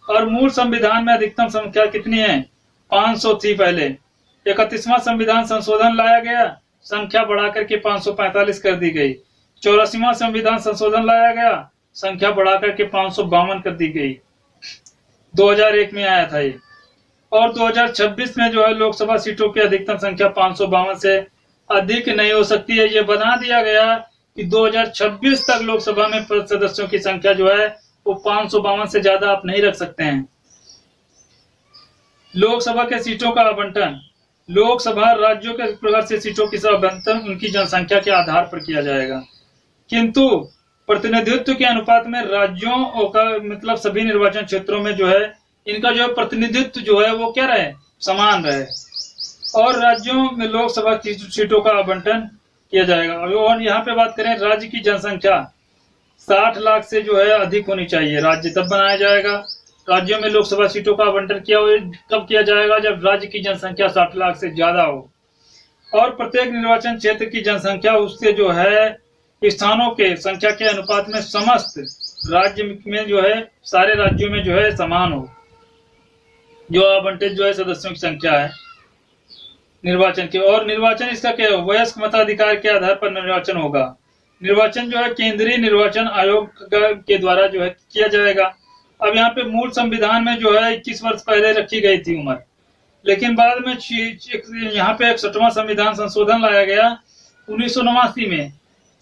और मूल संविधान में अधिकतम संख्या कितनी है? 500 थी पहले। 31वां संविधान संशोधन लाया गया, संख्या बढ़ाकर के 545 कर दी गई। 84वां संविधान संशोधन लाया गया, संख्या बढ़ाकर के 552 कर दी गई। 2001 में आया था ये। और 2026 में जो है लोकसभा सीटों की अधिकतम संख्या 552 से अधिक नहीं हो सकती है। ये बना दिया गया कि 2026 तक लोकसभा में सदस्यों की संख्या जो है वो 552 से ज्यादा आप नहीं रख सकते हैं। लोकसभा के सीटों का आवंटन, लोकसभा राज्यों के प्रकार से सीटों की आवंटन उनकी जनसंख्या के आधार पर किया जाएगा, किंतु प्रतिनिधित्व के अनुपात में राज्यों का मतलब सभी निर्वाचन क्षेत्रों में जो है इनका जो है प्रतिनिधित्व जो है वो क्या रहे, समान रहे। और राज्यों में लोकसभा की सीटों का आवंटन किया जाएगा। और यहाँ पे बात करें राज्य की जनसंख्या 60 लाख से जो है अधिक होनी चाहिए, राज्य तब बनाया जाएगा। राज्यों में लोकसभा सीटों का आवंटन कब किया जाएगा? जब राज्य की जनसंख्या 60 लाख से ज्यादा हो और प्रत्येक निर्वाचन क्षेत्र की जनसंख्या उससे जो है स्थानों के संख्या के अनुपात में समस्त राज्य में जो है सारे राज्यों में जो है समान हो। जो आवंटित जो है सदस्यों की संख्या है निर्वाचन के। और निर्वाचन इसका क्या है? वयस्क मताधिकार के आधार पर निर्वाचन होगा। निर्वाचन जो है केंद्रीय निर्वाचन आयोग के द्वारा जो है किया जाएगा। अब यहाँ पे मूल संविधान में जो है 21 वर्ष पहले रखी गई थी उम्र, लेकिन बाद में यहाँ पे 61वां संविधान संशोधन लाया गया 1989 में।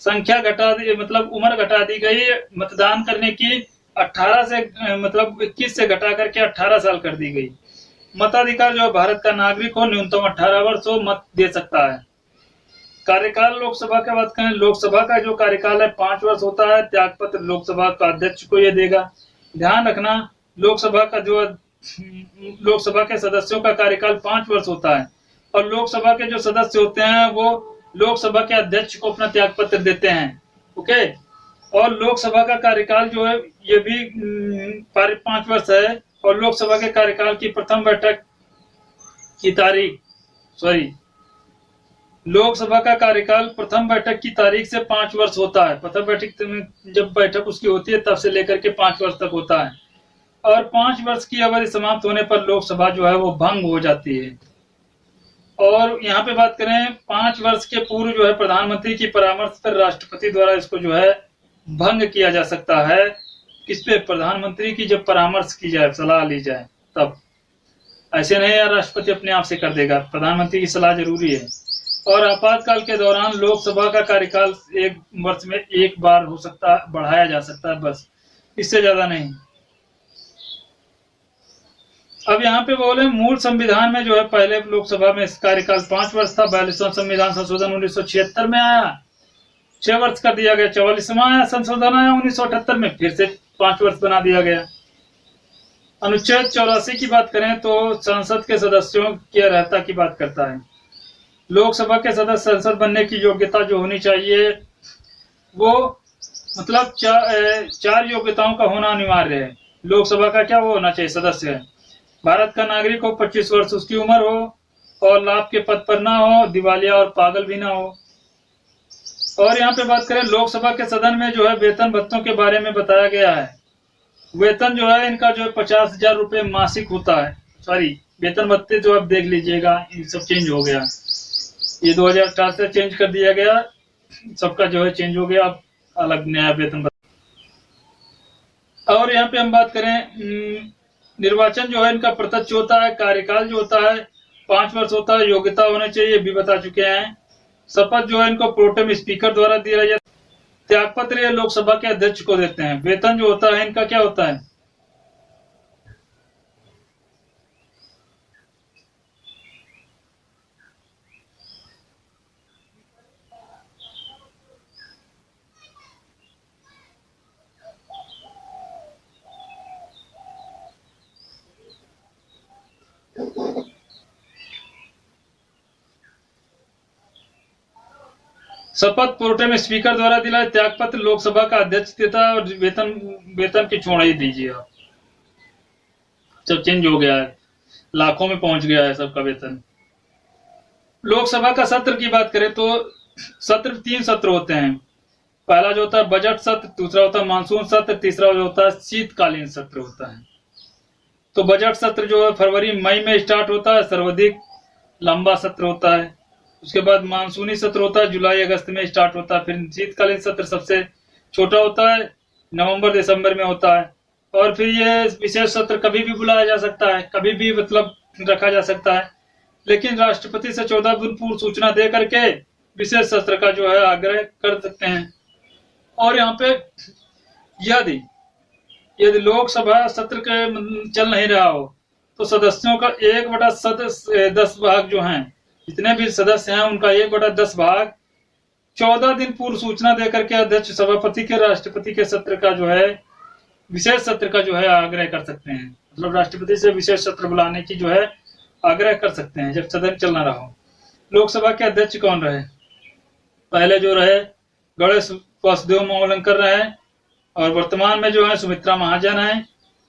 संख्या घटा दी, मतलब उम्र घटा दी गई मतदान करने की 18 से मतलब 21 से घटा करके 18 साल कर दी गई। मताधिकार जो भारत का नागरिक हो न्यूनतम 18 वर्ष हो मत दे सकता है। कार्यकाल लोकसभा की बात करें, लोकसभा का जो कार्यकाल है 5 वर्ष होता है। त्यागपत्र लोकसभा का अध्यक्ष को ये देगा। ध्यान रखना लोकसभा के सदस्यों का कार्यकाल 5 वर्ष होता है और लोकसभा के जो सदस्य होते हैं वो लोकसभा के अध्यक्ष को अपना त्यागपत्र देते हैं। ओके। और लोकसभा का कार्यकाल जो है ये भी 5 वर्ष है और लोकसभा के कार्यकाल की प्रथम बैठक की तारीख लोकसभा का कार्यकाल प्रथम बैठक की तारीख से 5 वर्ष होता है। प्रथम बैठक जब बैठक उसकी होती है तब से लेकर के 5 वर्ष तक होता है और 5 वर्ष की अवधि समाप्त होने पर लोकसभा जो है वो भंग हो जाती है। और यहाँ पे बात करें 5 वर्ष के पूर्व जो है प्रधानमंत्री की परामर्श पर राष्ट्रपति द्वारा इसको जो है भंग किया जा सकता है। किस पे? प्रधानमंत्री की जब परामर्श की जाए, सलाह ली जाए तब। ऐसे नहीं यार राष्ट्रपति अपने आप से कर देगा, प्रधानमंत्री की सलाह जरूरी है। और आपातकाल के दौरान लोकसभा का कार्यकाल 1 वर्ष में 1 बार हो सकता है, बढ़ाया जा सकता है, बस इससे ज्यादा नहीं। अब यहाँ पे बोले मूल संविधान में जो है पहले लोकसभा में कार्यकाल 5 वर्ष था। 42वां संविधान संशोधन 1976 में आया, 6 वर्ष कर दिया गया। 44वां आया संशोधन आया 1978 में, फिर से 5 वर्ष बना दिया गया। अनुच्छेद 84 की बात करें तो संसद के सदस्यों की अर्हता की बात करता है। लोकसभा के सदस्य संसद बनने की योग्यता जो होनी चाहिए वो मतलब चार योग्यताओं का होना अनिवार्य है। लोकसभा का क्या वो होना चाहिए सदस्य है, भारत का नागरिक हो, 25 वर्ष उसकी उम्र हो और लाभ के पद पर ना हो, दिवालिया और पागल भी ना हो। और यहाँ पे बात करें लोकसभा के सदन में जो है वेतन भत्तों के बारे में बताया गया है। वेतन जो है इनका जो है 50,000 रुपये मासिक होता है। सॉरी, वेतन भत्ते जो आप देख लीजिएगा ये सब चेंज हो गया, ये 2018 से चेंज कर दिया गया, सबका जो है चेंज हो गया, अब अलग नया वेतन भत्ता। और यहाँ पे हम बात करें निर्वाचन जो है इनका प्रत्यक्ष होता है, कार्यकाल जो होता है 5 वर्ष होता है, योग्यता होनी चाहिए भी बता चुके हैं। शपथ जो है इनको प्रोटेम स्पीकर द्वारा दिया जाता है। त्यागपत्र ये लोकसभा के अध्यक्ष को देते हैं। वेतन जो होता है इनका क्या होता है, शपथ प्रोटेम स्पीकर द्वारा दिलाए, त्यागपत्र लोकसभा का अध्यक्ष देता है और वेतन की छोड़ ही दीजिए आप, सब चेंज हो गया है, लाखों में पहुंच गया है सबका वेतन। लोकसभा का सत्र की बात करें तो सत्र 3 सत्र होते हैं। पहला जो होता है बजट सत्र, दूसरा होता है मानसून सत्र, तीसरा जो होता है शीतकालीन सत्र होता है। तो बजट सत्र जो है फरवरी मई में स्टार्ट होता है, सर्वाधिक लंबा सत्र होता है। उसके बाद मानसूनी सत्र होता है, जुलाई अगस्त में स्टार्ट होता है। फिर शीतकालीन सत्र सबसे छोटा होता है, नवंबर दिसंबर में होता है। और फिर ये विशेष सत्र कभी भी बुलाया जा सकता है, कभी भी मतलब रखा जा सकता है, लेकिन राष्ट्रपति से 14 दिन पूर्व सूचना दे करके विशेष सत्र का जो है आग्रह कर सकते हैं। और यहाँ पे यदि लोकसभा सत्र के चल नहीं रहा हो तो सदस्यों का 1/10 भाग जो हैं, जितने भी सदस्य हैं उनका 1/10 भाग 14 दिन पूर्व सूचना देकर के अध्यक्ष सभापति के राष्ट्रपति के सत्र का जो है विशेष सत्र का जो है आग्रह कर सकते हैं। मतलब राष्ट्रपति से विशेष सत्र बुलाने की जो है आग्रह कर सकते हैं जब सदन चल ना रहा हो। लोकसभा के अध्यक्ष कौन रहे, पहले जो रहे गणेश वासुदेव मोवलंकर रहे और वर्तमान में जो है सुमित्रा महाजन है।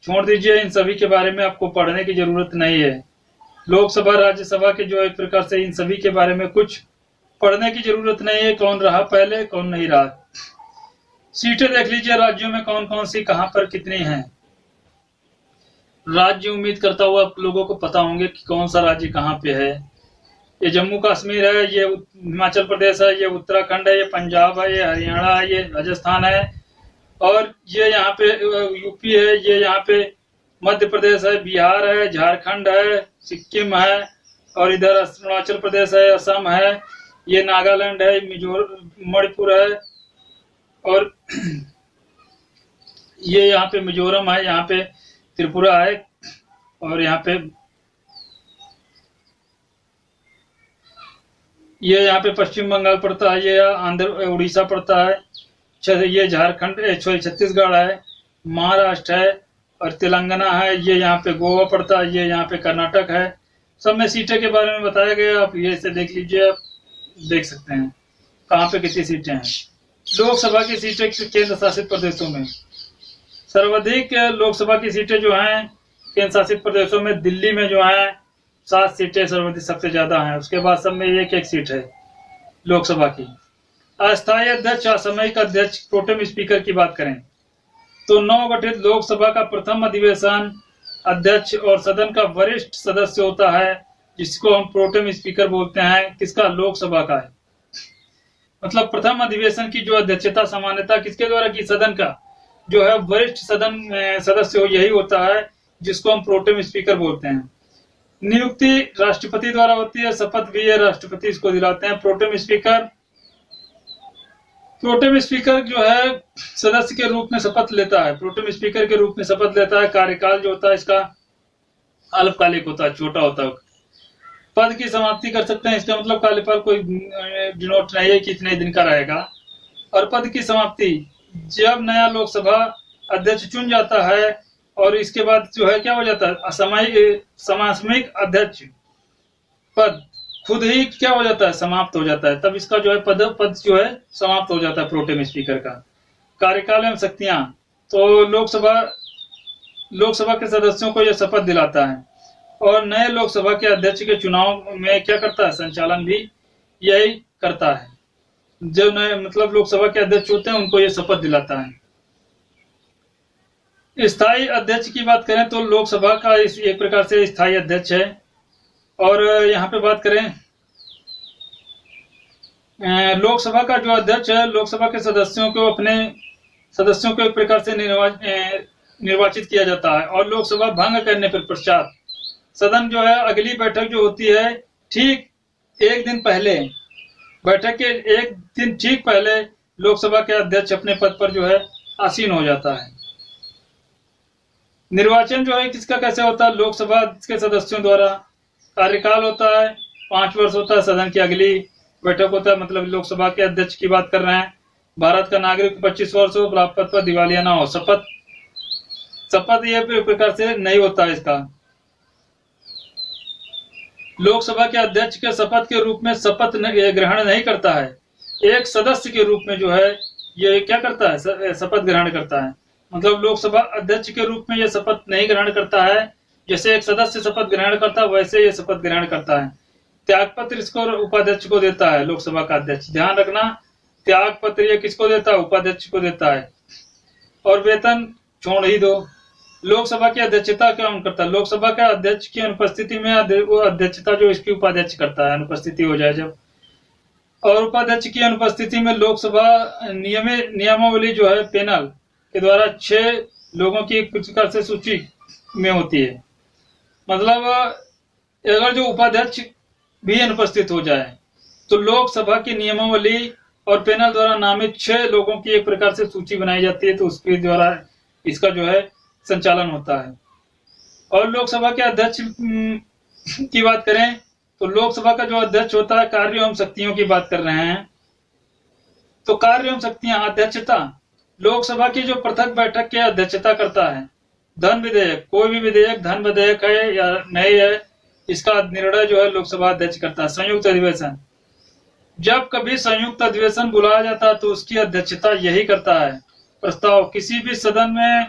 छोड़ दीजिए, इन सभी के बारे में आपको पढ़ने की जरूरत नहीं है। लोकसभा राज्यसभा के जो एक प्रकार से इन सभी के बारे में कुछ पढ़ने की जरूरत नहीं है, कौन रहा पहले कौन नहीं रहा। सीटें देख लीजिए राज्यों में कौन कौन सी कहां पर कितनी हैं। राज्य उम्मीद करता हूँ आप लोगों को पता होंगे कि कौन सा राज्य कहाँ पे है। ये जम्मू कश्मीर है, ये हिमाचल प्रदेश है, ये उत्तराखंड है, ये पंजाब है, ये हरियाणा है, ये राजस्थान है, और ये यहाँ पे यूपी है, ये यहाँ पे मध्य प्रदेश है, बिहार है, झारखंड है, सिक्किम है, और इधर अरुणाचल प्रदेश है, असम है, ये नागालैंड है, मणिपुर है, और ये यहाँ पे मिजोरम है, यहाँ पे त्रिपुरा है, और यहाँ पे ये यहाँ पे पश्चिम बंगाल पड़ता है, ये आंध्र उड़ीसा पड़ता है, ये झारखंड छत्तीसगढ़ है, महाराष्ट्र है और तेलंगाना है, ये यहाँ पे गोवा पड़ता है, ये यहाँ पे कर्नाटक है। सब में सीटें के बारे में बताया गया, आप ये से देख लीजिए, आप देख सकते हैं कहाँ पे कितनी सीटें हैं। लोकसभा की सीटें केंद्र शासित प्रदेशों में सर्वाधिक लोकसभा की सीटें जो हैं केंद्र शासित प्रदेशों में, दिल्ली में जो है 7 सीटें सर्वाधिक सबसे ज्यादा हैं। उसके बाद सब में एक सीट है लोकसभा की। अस्थायी अध्यक्ष, असामयिक अध्यक्ष, प्रोटेम स्पीकर की बात करें तो नवगठित लोकसभा का प्रथम अधिवेशन अध्यक्ष और सदन का वरिष्ठ सदस्य होता है, जिसको हम प्रोटेम स्पीकर बोलते हैं। किसका, लोकसभा का है। मतलब प्रथम अधिवेशन की जो अध्यक्षता सामान्यता किसके द्वारा की, सदन का जो है वरिष्ठ सदन सदस्य हो, यही होता है जिसको हम प्रोटेम स्पीकर बोलते हैं। नियुक्ति राष्ट्रपति द्वारा होती है, शपथ भी है राष्ट्रपति इसको दिलाते हैं। प्रोटेम स्पीकर जो है सदस्य के रूप में शपथ लेता है, प्रोटेम स्पीकर के रूप में शपथ लेता है। कार्यकाल जो होता है इसका अल्पकालिक होता है, छोटा होता है। पद की समाप्ति कर सकते हैं, इसका मतलब कार्यकाल कोई डिनोट नहीं है कि इतने दिन का रहेगा। और पद की समाप्ति जब नया लोकसभा अध्यक्ष चुन जाता है और इसके बाद जो है क्या हो जाता है, सामयिक अध्यक्ष पद खुद ही क्या हो जाता है, समाप्त हो जाता है। तब इसका जो है पद जो है समाप्त हो जाता है प्रोटेम स्पीकर का। कार्यकाल एवं शक्तियां, तो लोकसभा के सदस्यों को यह शपथ दिलाता है, और नए लोकसभा के अध्यक्ष के चुनाव में क्या करता है, संचालन भी यही करता है। जो नए मतलब लोकसभा के अध्यक्ष होते हैं उनको यह शपथ दिलाता है। स्थायी अध्यक्ष की बात करें तो लोकसभा का इस एक प्रकार से स्थायी अध्यक्ष है। और यहाँ पे बात करें लोकसभा का जो अध्यक्ष है, लोकसभा के सदस्यों को एक प्रकार से निर्वाचित किया जाता है, और लोकसभा भंग करने पर पश्चात सदन जो है अगली बैठक जो होती है ठीक एक दिन पहले, बैठक के एक दिन ठीक पहले लोकसभा के अध्यक्ष अपने पद पर जो है आसीन हो जाता है। निर्वाचन जो है किसका कैसे होता है, लोकसभा के सदस्यों द्वारा। कार्यकाल होता है 5 वर्ष होता है, सदन की अगली बैठक होता है, मतलब लोकसभा के अध्यक्ष की बात कर रहे हैं। भारत का नागरिक 25 वर्ष हो, प्राप्त पद पर दिवालिया ना हो। शपथ यह प्रकार से नहीं होता है इसका। लोकसभा के अध्यक्ष के शपथ के रूप में शपथ ग्रहण नहीं करता है, एक सदस्य के रूप में जो है ये क्या करता है, शपथ ग्रहण करता है। मतलब लोकसभा अध्यक्ष के रूप में यह शपथ नहीं ग्रहण करता है, जैसे एक सदस्य शपथ ग्रहण करता है वैसे ये शपथ ग्रहण करता है। त्याग पत्र इसको उपाध्यक्ष को देता है लोकसभा का अध्यक्ष। ध्यान रखना, त्याग पत्र ये किसको देता है, उपाध्यक्ष को देता है। और वेतन छोड़ ही दो। लोकसभा की अध्यक्षता कौन करता है, लोकसभा का अध्यक्ष की अनुपस्थिति में वो अध्यक्षता जो इसकी उपाध्यक्ष करता है, अनुपस्थिति हो जाए जब। और उपाध्यक्ष की अनुपस्थिति में लोकसभा नियमावली जो है पैनल के द्वारा 6 लोगों की कुछ प्रकार से सूची में होती है। मतलब अगर जो उपाध्यक्ष भी अनुपस्थित हो जाए तो लोकसभा की नियमावली और पैनल द्वारा नामित 6 लोगों की एक प्रकार से सूची बनाई जाती है, तो उसके द्वारा इसका जो है संचालन होता है। और लोकसभा के अध्यक्ष की बात करें तो लोकसभा का जो अध्यक्ष होता है, कार्य एवं शक्तियों की बात कर रहे हैं, तो कार्य एवं शक्तियां, अध्यक्षता लोकसभा की जो पृथक बैठक की अध्यक्षता करता है। धन विधेयक, कोई भी विधेयक धन विधेयक है या नहीं है, इसका निर्णय जो है लोकसभा अध्यक्ष करता है। संयुक्त अधिवेशन, जब कभी संयुक्त अधिवेशन बुलाया जाता है तो उसकी अध्यक्षता यही करता है। प्रस्ताव, किसी भी सदन में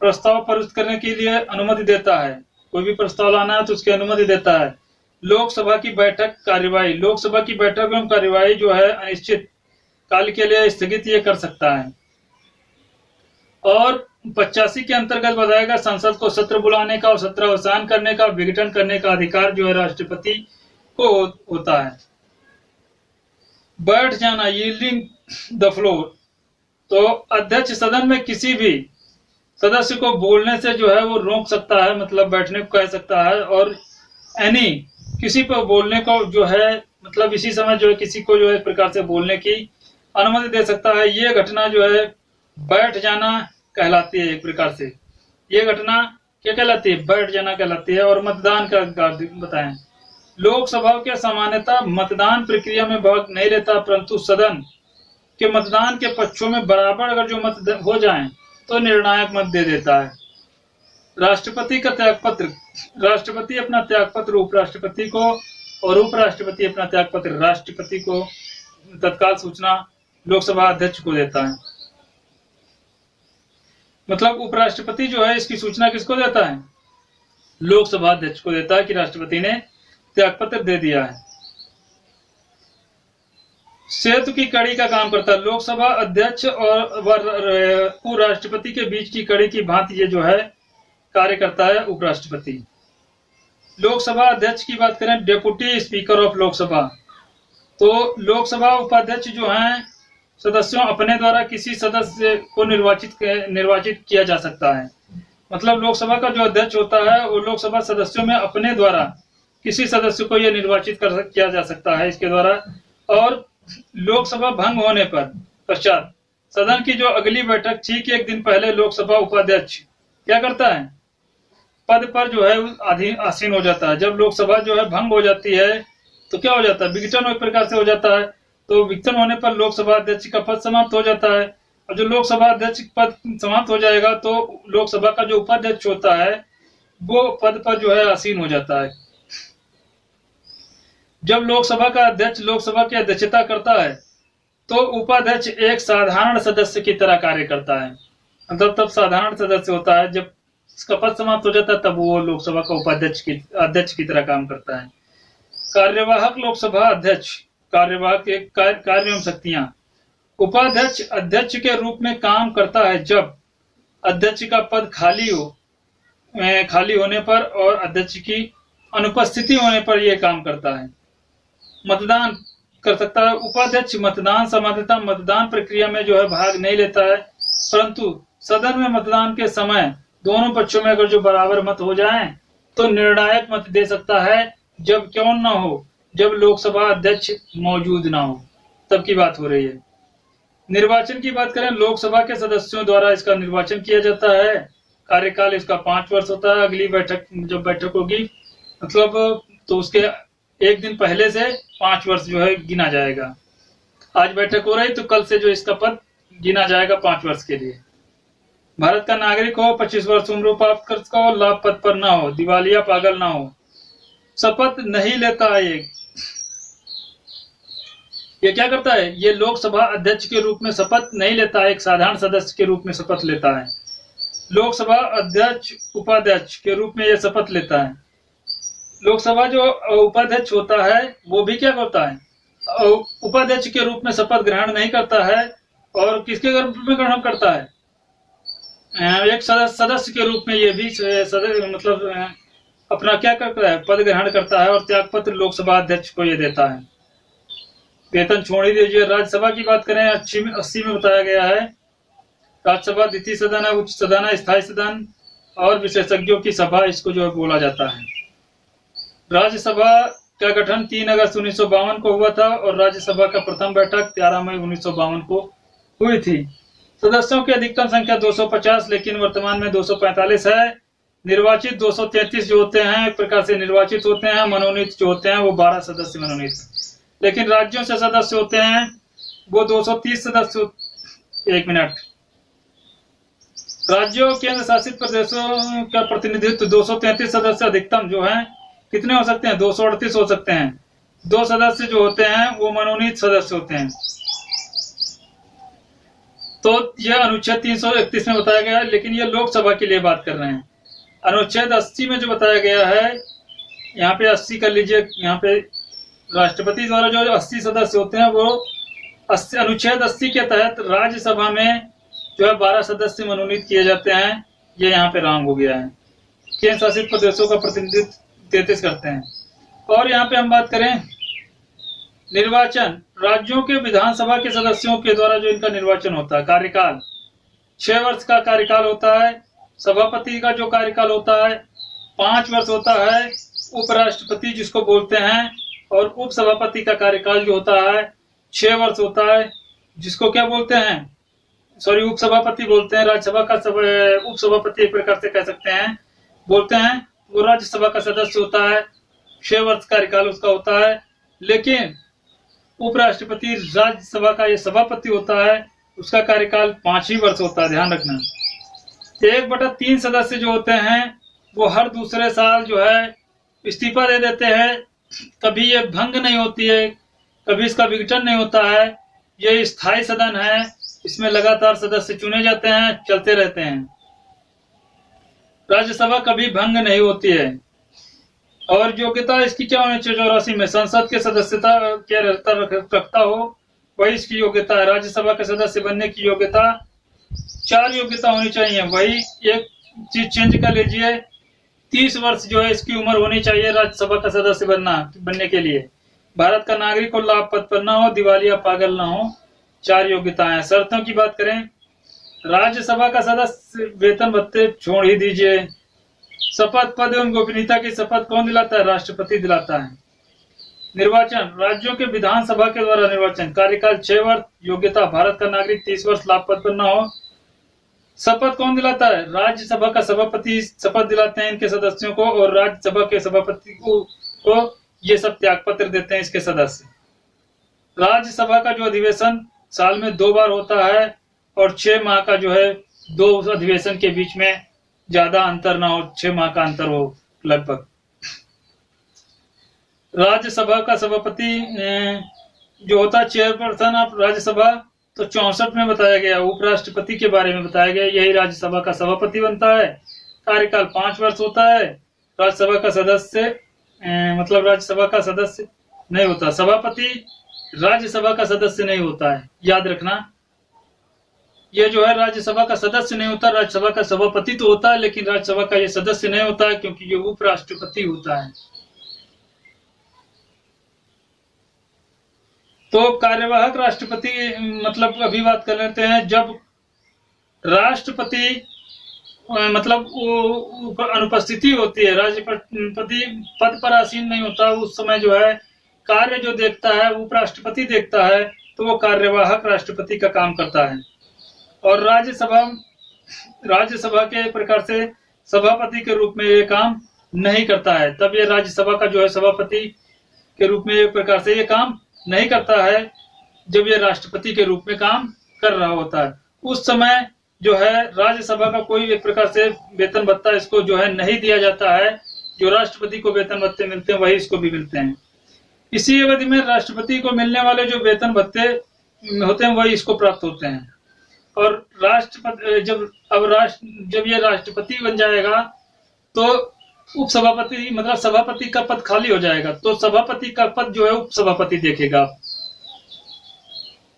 प्रस्ताव प्रस्तुत करने के लिए अनुमति देता है, कोई भी प्रस्ताव लाना है तो उसकी अनुमति देता है। लोकसभा की बैठक कार्यवाही, लोकसभा की बैठक एवं कार्यवाही जो है अनिश्चित काल के लिए स्थगित ये कर सकता है। और 85 के अंतर्गत बताएगा संसद को सत्र बुलाने का और सत्र अवसान करने का, विघटन करने का अधिकार जो है राष्ट्रपति को होता है। बैठ जाना, यील्डिंग द फ्लोर, तो अध्यक्ष सदन में किसी भी सदस्य को बोलने से जो है वो रोक सकता है, मतलब बैठने को कह सकता है। और एनी, किसी पर बोलने को जो है मतलब इसी समय जो है किसी को जो है एक प्रकार से बोलने की अनुमति दे सकता है। ये घटना जो है बैठ जाना कहलाती है। एक प्रकार से ये घटना क्या कहलाती है, बैठ जाना कहलाती है। और मतदान का बताएं, लोकसभा के सामान्यतः मतदान प्रक्रिया में भाग नहीं लेता, परंतु सदन के मतदान के पक्षों में बराबर अगर जो मत हो जाएं तो निर्णायक मत दे देता है। राष्ट्रपति का त्यागपत्र, राष्ट्रपति अपना त्यागपत्र उपराष्ट्रपति को और उपराष्ट्रपति अपना त्यागपत्र राष्ट्रपति को तत्काल सूचना लोकसभा अध्यक्ष को देता है। मतलब उपराष्ट्रपति जो है इसकी सूचना किसको देता है, लोकसभा अध्यक्ष को देता है कि राष्ट्रपति ने त्यागपत्र दे दिया है। सेतु की कड़ी का काम करता है, लोकसभा अध्यक्ष और उपराष्ट्रपति के बीच की कड़ी की भांति ये जो है कार्य करता है उपराष्ट्रपति। लोकसभा अध्यक्ष की बात करें, डेप्यूटी स्पीकर ऑफ लोकसभा, तो लोकसभा उपाध्यक्ष जो हैं सदस्यों अपने द्वारा किसी सदस्य को निर्वाचित किया जा सकता है। मतलब लोकसभा का जो अध्यक्ष होता है वो लोकसभा सदस्यों में अपने द्वारा किसी सदस्य को यह निर्वाचित किया जा सकता है इसके द्वारा। और लोकसभा भंग होने पर पश्चात सदन की जो अगली बैठक ठीक एक दिन पहले लोकसभा उपाध्यक्ष क्या करता है, पद पर जो है आसीन हो जाता है। जब लोकसभा जो है भंग हो जाती है तो क्या हो जाता है, विघटन एक प्रकार से हो जाता है। तो विघटन होने पर लोकसभा अध्यक्ष का पद समाप्त हो जाता है। और जो लोकसभा अध्यक्ष पद समाप्त हो जाएगा तो लोकसभा का जो उपाध्यक्ष होता है वो पद पर जो है आसीन हो जाता है। जब लोकसभा का अध्यक्ष लोकसभा की अध्यक्षता करता है तो उपाध्यक्ष एक साधारण सदस्य की तरह कार्य करता है। मतलब तब साधारण सदस्य होता है, जब इसका पद समाप्त हो जाता है तब वो लोकसभा का अध्यक्ष की तरह काम करता है। कार्यवाहक लोकसभा अध्यक्ष, कार्यवाहक एक कार्य एवं शक्तियां। उपाध्यक्ष अध्यक्ष के रूप में काम करता है जब अध्यक्ष का पद खाली होने पर और अध्यक्ष की अनुपस्थिति होने पर यह काम करता है। मतदान कर सकता है। उपाध्यक्ष मतदान संबंधित मतदान प्रक्रिया में जो है भाग नहीं लेता है, परंतु सदन में मतदान के समय दोनों पक्षों में अगर जो बराबर मत हो जाएं तो निर्णायक मत दे सकता है। जब क्यों ना हो, जब लोकसभा अध्यक्ष मौजूद ना हो, तब की बात हो रही है। निर्वाचन की बात करें, लोकसभा के सदस्यों द्वारा इसका निर्वाचन किया जाता है। कार्यकाल इसका 5 वर्ष होता है। अगली जब बैठक होगी मतलब तो उसके एक दिन पहले से 5 वर्ष जो है गिना जाएगा। आज बैठक हो रही तो कल से जो इसका पद गिना जाएगा 5 वर्ष के लिए। भारत का नागरिक हो, 25 वर्ष उम्र प्राप्त कर चुका हो, लाभ पद पर ना हो, दिवालिया पागल ना हो, शपथ नहीं लेता है। ये क्या करता है? ये लोकसभा अध्यक्ष के रूप में शपथ नहीं लेता है, एक साधारण सदस्य के रूप में शपथ लेता है। लोकसभा अध्यक्ष उपाध्यक्ष के रूप में यह शपथ लेता है। लोकसभा जो उपाध्यक्ष होता है वो भी क्या करता है? उपाध्यक्ष के रूप में शपथ ग्रहण नहीं करता है। और किसके रूप में ग्रहण करता है? एक सदस्य के रूप में ये भी मतलब अपना क्या करता है? पद ग्रहण करता है और त्यागपत्र लोकसभा अध्यक्ष को ये देता है। वेतन छोड़ ही दीजिए। राज्यसभा की बात करें, 80 में बताया गया है। राज्यसभा द्वितीय सदन है, उच्च सदन है, स्थायी सदन और विशेषज्ञों की सभा इसको जो है बोला जाता है। राज्यसभा का गठन 3 अगस्त 1952 को हुआ था और राज्यसभा का प्रथम बैठक 13 मई 1952 को हुई थी। सदस्यों की अधिकतम संख्या 250, लेकिन वर्तमान में 245 है। निर्वाचित 233 जो होते हैं, एक प्रकार से निर्वाचित होते हैं। मनोनीत जो होते हैं वो 12 सदस्य मनोनीत, लेकिन राज्यों से सदस्य होते हैं वो 230 सदस्य। 1 मिनट। राज्यों केंद्र शासित प्रदेशों का प्रतिनिधित्व 233 सदस्य अधिकतम जो है कितने हो सकते हैं? 238 हो सकते हैं। 2 सदस्य जो होते हैं वो मनोनीत सदस्य होते हैं। तो यह अनुच्छेद 331 में बताया गया है, लेकिन ये लोकसभा के लिए बात कर रहे हैं। अनुच्छेद 80 में जो बताया गया है, यहाँ पे 80 कर लीजिए। यहाँ पे राष्ट्रपति द्वारा जो 80 सदस्य होते हैं वो अनुच्छेद 80 के तहत राज्यसभा में जो है 12 सदस्य मनोनीत किए जाते हैं। ये यहाँ पे रॉन्ग हो गया है। केंद्र शासित प्रदेशों का प्रतिनिधित्व 33 करते हैं। और यहाँ पे हम बात करें निर्वाचन, राज्यों के विधानसभा के सदस्यों के द्वारा जो इनका निर्वाचन होता है। कार्यकाल 6 वर्ष का कार्यकाल होता है। सभापति का जो कार्यकाल होता है 5 वर्ष होता है। उपराष्ट्रपति जिसको बोलते हैं और उपसभापति का कार्यकाल जो होता है 6 वर्ष होता है, जिसको क्या बोलते हैं? उपसभापति बोलते हैं। राज्यसभा का उपसभापति एक प्रकार से कह सकते हैं, बोलते हैं। वो राज्यसभा का सदस्य होता है, 6 वर्ष कार्यकाल उसका होता है। लेकिन उपराष्ट्रपति राज्यसभा का ये सभापति होता है, उसका कार्यकाल 5 ही वर्ष होता है। ध्यान रखना। 1/3 सदस्य जो होते हैं वो हर दूसरे साल जो है इस्तीफा दे देते हैं। कभी ये भंग नहीं होती है, कभी इसका विघटन नहीं होता है। ये स्थायी सदन है, इसमें लगातार सदस्य चुने जाते हैं, चलते रहते हैं। राज्यसभा कभी भंग नहीं होती है। और योग्यता इसकी क्या होनी चाहिए? 84 में संसद के सदस्यता क्या रखता हो वही इसकी योग्यता है। राज्यसभा के सदस्य बनने की योग्यता 4 योग्यता होनी चाहिए। वही एक चीज चेंज कर लीजिए, 30 वर्ष जो है इसकी उम्र होनी चाहिए राज्यसभा का सदस्य बनने के लिए। भारत का नागरिक हो, लाभ पद पर ना हो, दिवालिया पागल ना हो। 4 योग्यताएं। शर्तों की बात करें, राज्यसभा का सदस्य वेतन भत्ते छोड़ ही दीजिए। शपथ पद एवं गोपनीयता की शपथ कौन दिलाता है? राष्ट्रपति दिलाता है। निर्वाचन, राज्यों के विधानसभा के द्वारा निर्वाचन। कार्यकाल 6 वर्ष। योग्यता भारत का नागरिक, 30 वर्ष, लाभ पद पर ना हो। शपथ कौन दिलाता है? राज्यसभा का सभापति शपथ दिलाते हैं इनके सदस्यों को, और राज्यसभा के सभापति को ये सब त्याग पत्र देते हैं इसके सदस्य। राज्यसभा का जो अधिवेशन साल में 2 बार होता है और 6 माह का जो है 2 अधिवेशन के बीच में ज्यादा अंतर ना हो, 6 माह का अंतर हो लगभग। राज्यसभा का सभापति जो होता है चेयरपर्सन ऑफ राज्यसभा, तो 64 में बताया गया। उपराष्ट्रपति के बारे में बताया गया, यही राज्यसभा का सभापति बनता है। कार्यकाल 5 वर्ष होता है। राज्यसभा का सदस्य मतलब राज्यसभा का सदस्य नहीं होता। सभापति राज्यसभा का सदस्य नहीं होता है, याद रखना। ये जो है राज्यसभा का सदस्य नहीं होता, राज्यसभा का सभापति तो होता है, लेकिन राज्यसभा का ये सदस्य नहीं होता है, क्योंकि ये उपराष्ट्रपति होता है। तो कार्यवाहक राष्ट्रपति मतलब अभी बात कर लेते हैं। जब राष्ट्रपति मतलब अनुपस्थिति होती है, राष्ट्रपति पद पर आसीन नहीं होता, उस समय जो है कार्य जो देखता है उपराष्ट्रपति देखता है, तो वो कार्यवाहक राष्ट्रपति का काम करता है। और राज्यसभा के प्रकार से सभापति के रूप में ये काम नहीं करता है। तब ये राज्यसभा का जो है सभापति के रूप में एक प्रकार से ये काम नहीं करता है, जब ये राष्ट्रपति के रूप में काम कर रहा होता है। उस समय जो है राज्यसभा का कोई एक प्रकार से वेतन भत्ता इसको जो है नहीं दिया जाता है। जो राष्ट्रपति को वेतन भत्ते मिलते हैं वही इसको भी मिलते हैं। इसी अवधि में राष्ट्रपति को मिलने वाले जो वेतन भत्ते होते हैं वही इसको प्राप्त होते हैं। और राष्ट्रपति जब ये राष्ट्रपति बन जाएगा तो उपसभापति मतलब सभापति का पद खाली हो जाएगा, तो सभापति का पद जो है उपसभापति देखेगा।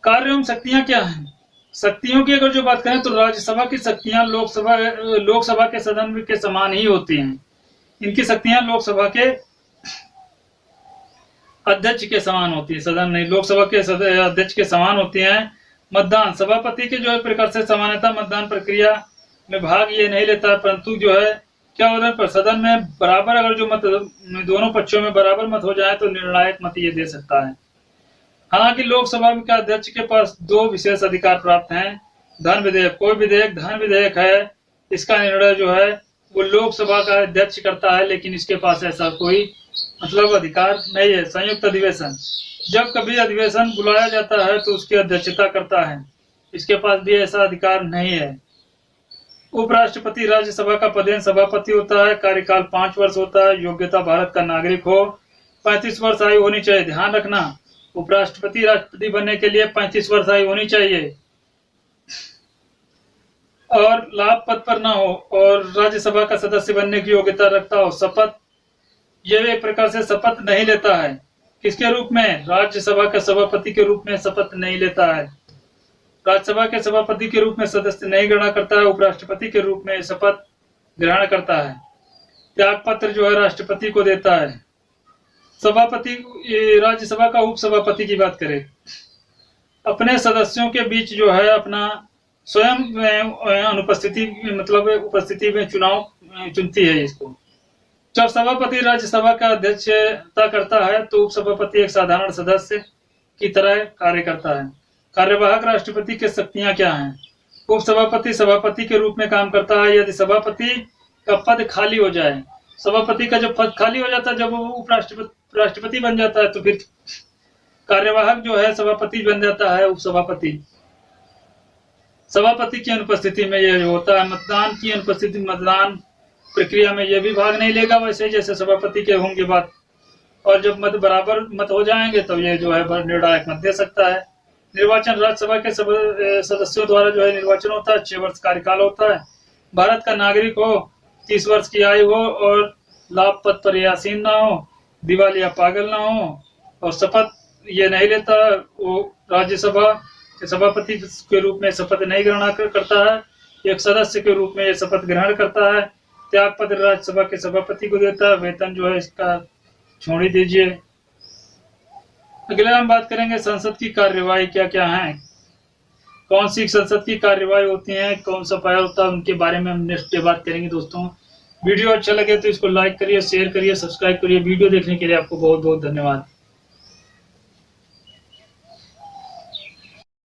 कार्य एवं शक्तियां क्या हैं? शक्तियों की अगर जो बात करें तो राज्यसभा की शक्तियां लोकसभा के सदन के समान ही होती हैं। इनकी शक्तियां लोकसभा के अध्यक्ष के समान होती है, सदन नहीं, लोकसभा के अध्यक्ष के समान होती हैं। मतदान सभापति के जो है प्रकार से सामान्यतः मतदान प्रक्रिया में भाग ये नहीं लेता है, परंतु जो है क्या होता है सदन में बराबर अगर जो मत दोनों पक्षों में बराबर मत हो जाए तो निर्णायक मत ये दे सकता है। हालांकि लोकसभा के अध्यक्ष के पास 2 विशेष अधिकार प्राप्त हैं। धन विधेयक, कोई विधेयक धन विधेयक है, इसका निर्णय जो है वो लोकसभा का अध्यक्ष करता है, लेकिन इसके पास ऐसा कोई मतलब अधिकार नहीं है। संयुक्त अधिवेशन, जब कभी अधिवेशन बुलाया जाता है तो उसकी अध्यक्षता करता है, इसके पास भी ऐसा अधिकार नहीं है। उपराष्ट्रपति राज्यसभा का पदेन सभापति होता है। कार्यकाल 5 वर्ष होता है। योग्यता भारत का नागरिक हो, 35 वर्ष आयु होनी चाहिए। ध्यान रखना, उपराष्ट्रपति राष्ट्रपति बनने के लिए 35 वर्ष आयु होनी चाहिए और लाभ पद पर ना हो, और राज्यसभा का सदस्य बनने की योग्यता रखता हो। शपथ, यह एक प्रकार से शपथ नहीं लेता है। किसके रूप में? राज्यसभा के सभापति के रूप में शपथ नहीं लेता है। राज्यसभा के सभापति के रूप में सदस्य नहीं ग्रहण करता है, उपराष्ट्रपति के रूप में शपथ ग्रहण करता है। त्याग पत्र जो है राष्ट्रपति को देता है। सभापति, राज्यसभा का उपसभापति की बात करें, अपने सदस्यों के बीच जो है अपना स्वयं अनुपस्थिति मतलब उपस्थिति में चुनाव चुनती है इसको। जब सभापति राज्यसभा का अध्यक्षता करता है तो उपसभापति एक साधारण सदस्य की तरह कार्य करता है। कार्यवाहक राष्ट्रपति की शक्तियां क्या हैं? उपसभापति सभापति के रूप में काम करता है। यदि सभापति का पद खाली हो जाए, सभापति का जब पद खाली हो जाता है, जब वो राष्ट्रपति बन जाता है, तो फिर कार्यवाहक जो है सभापति बन जाता है उपसभापति। सभापति की अनुपस्थिति में यह होता है। मतदान की अनुपस्थिति, मतदान प्रक्रिया में यह भी भाग नहीं लेगा, वैसे जैसे सभापति के होंगे बात। और जब मत बराबर मत हो जाएंगे तो ये जो है निर्णायक मत दे सकता है। निर्वाचन, राज्यसभा के सदस्यों द्वारा जो है निर्वाचन होता है। 6 वर्ष कार्यकाल होता है। भारत का नागरिक हो, 30 वर्ष की आयु हो और लाभ पद पर आसीन ना हो, दिवालिया पागल ना हो, और शपथ ये नहीं लेता। वो राज्यसभा के सभापति के रूप में शपथ नहीं ग्रहण करता है, एक सदस्य के रूप में ये शपथ ग्रहण करता है। त्याग पत्र राज्यसभा के सभापति को देता है। वेतन जो है इसका छोड़ ही दीजिए। अगले हम बात करेंगे संसद की कार्यवाही क्या क्या है, कौन सी संसद की कार्यवाही होती है, कौन सा पाया होता है, उनके बारे में हम नेक्स्ट डे बात करेंगे। दोस्तों, वीडियो अच्छा लगे तो इसको लाइक करिए, शेयर करिए, सब्सक्राइब करिए। वीडियो देखने के लिए आपको बहुत बहुत धन्यवाद।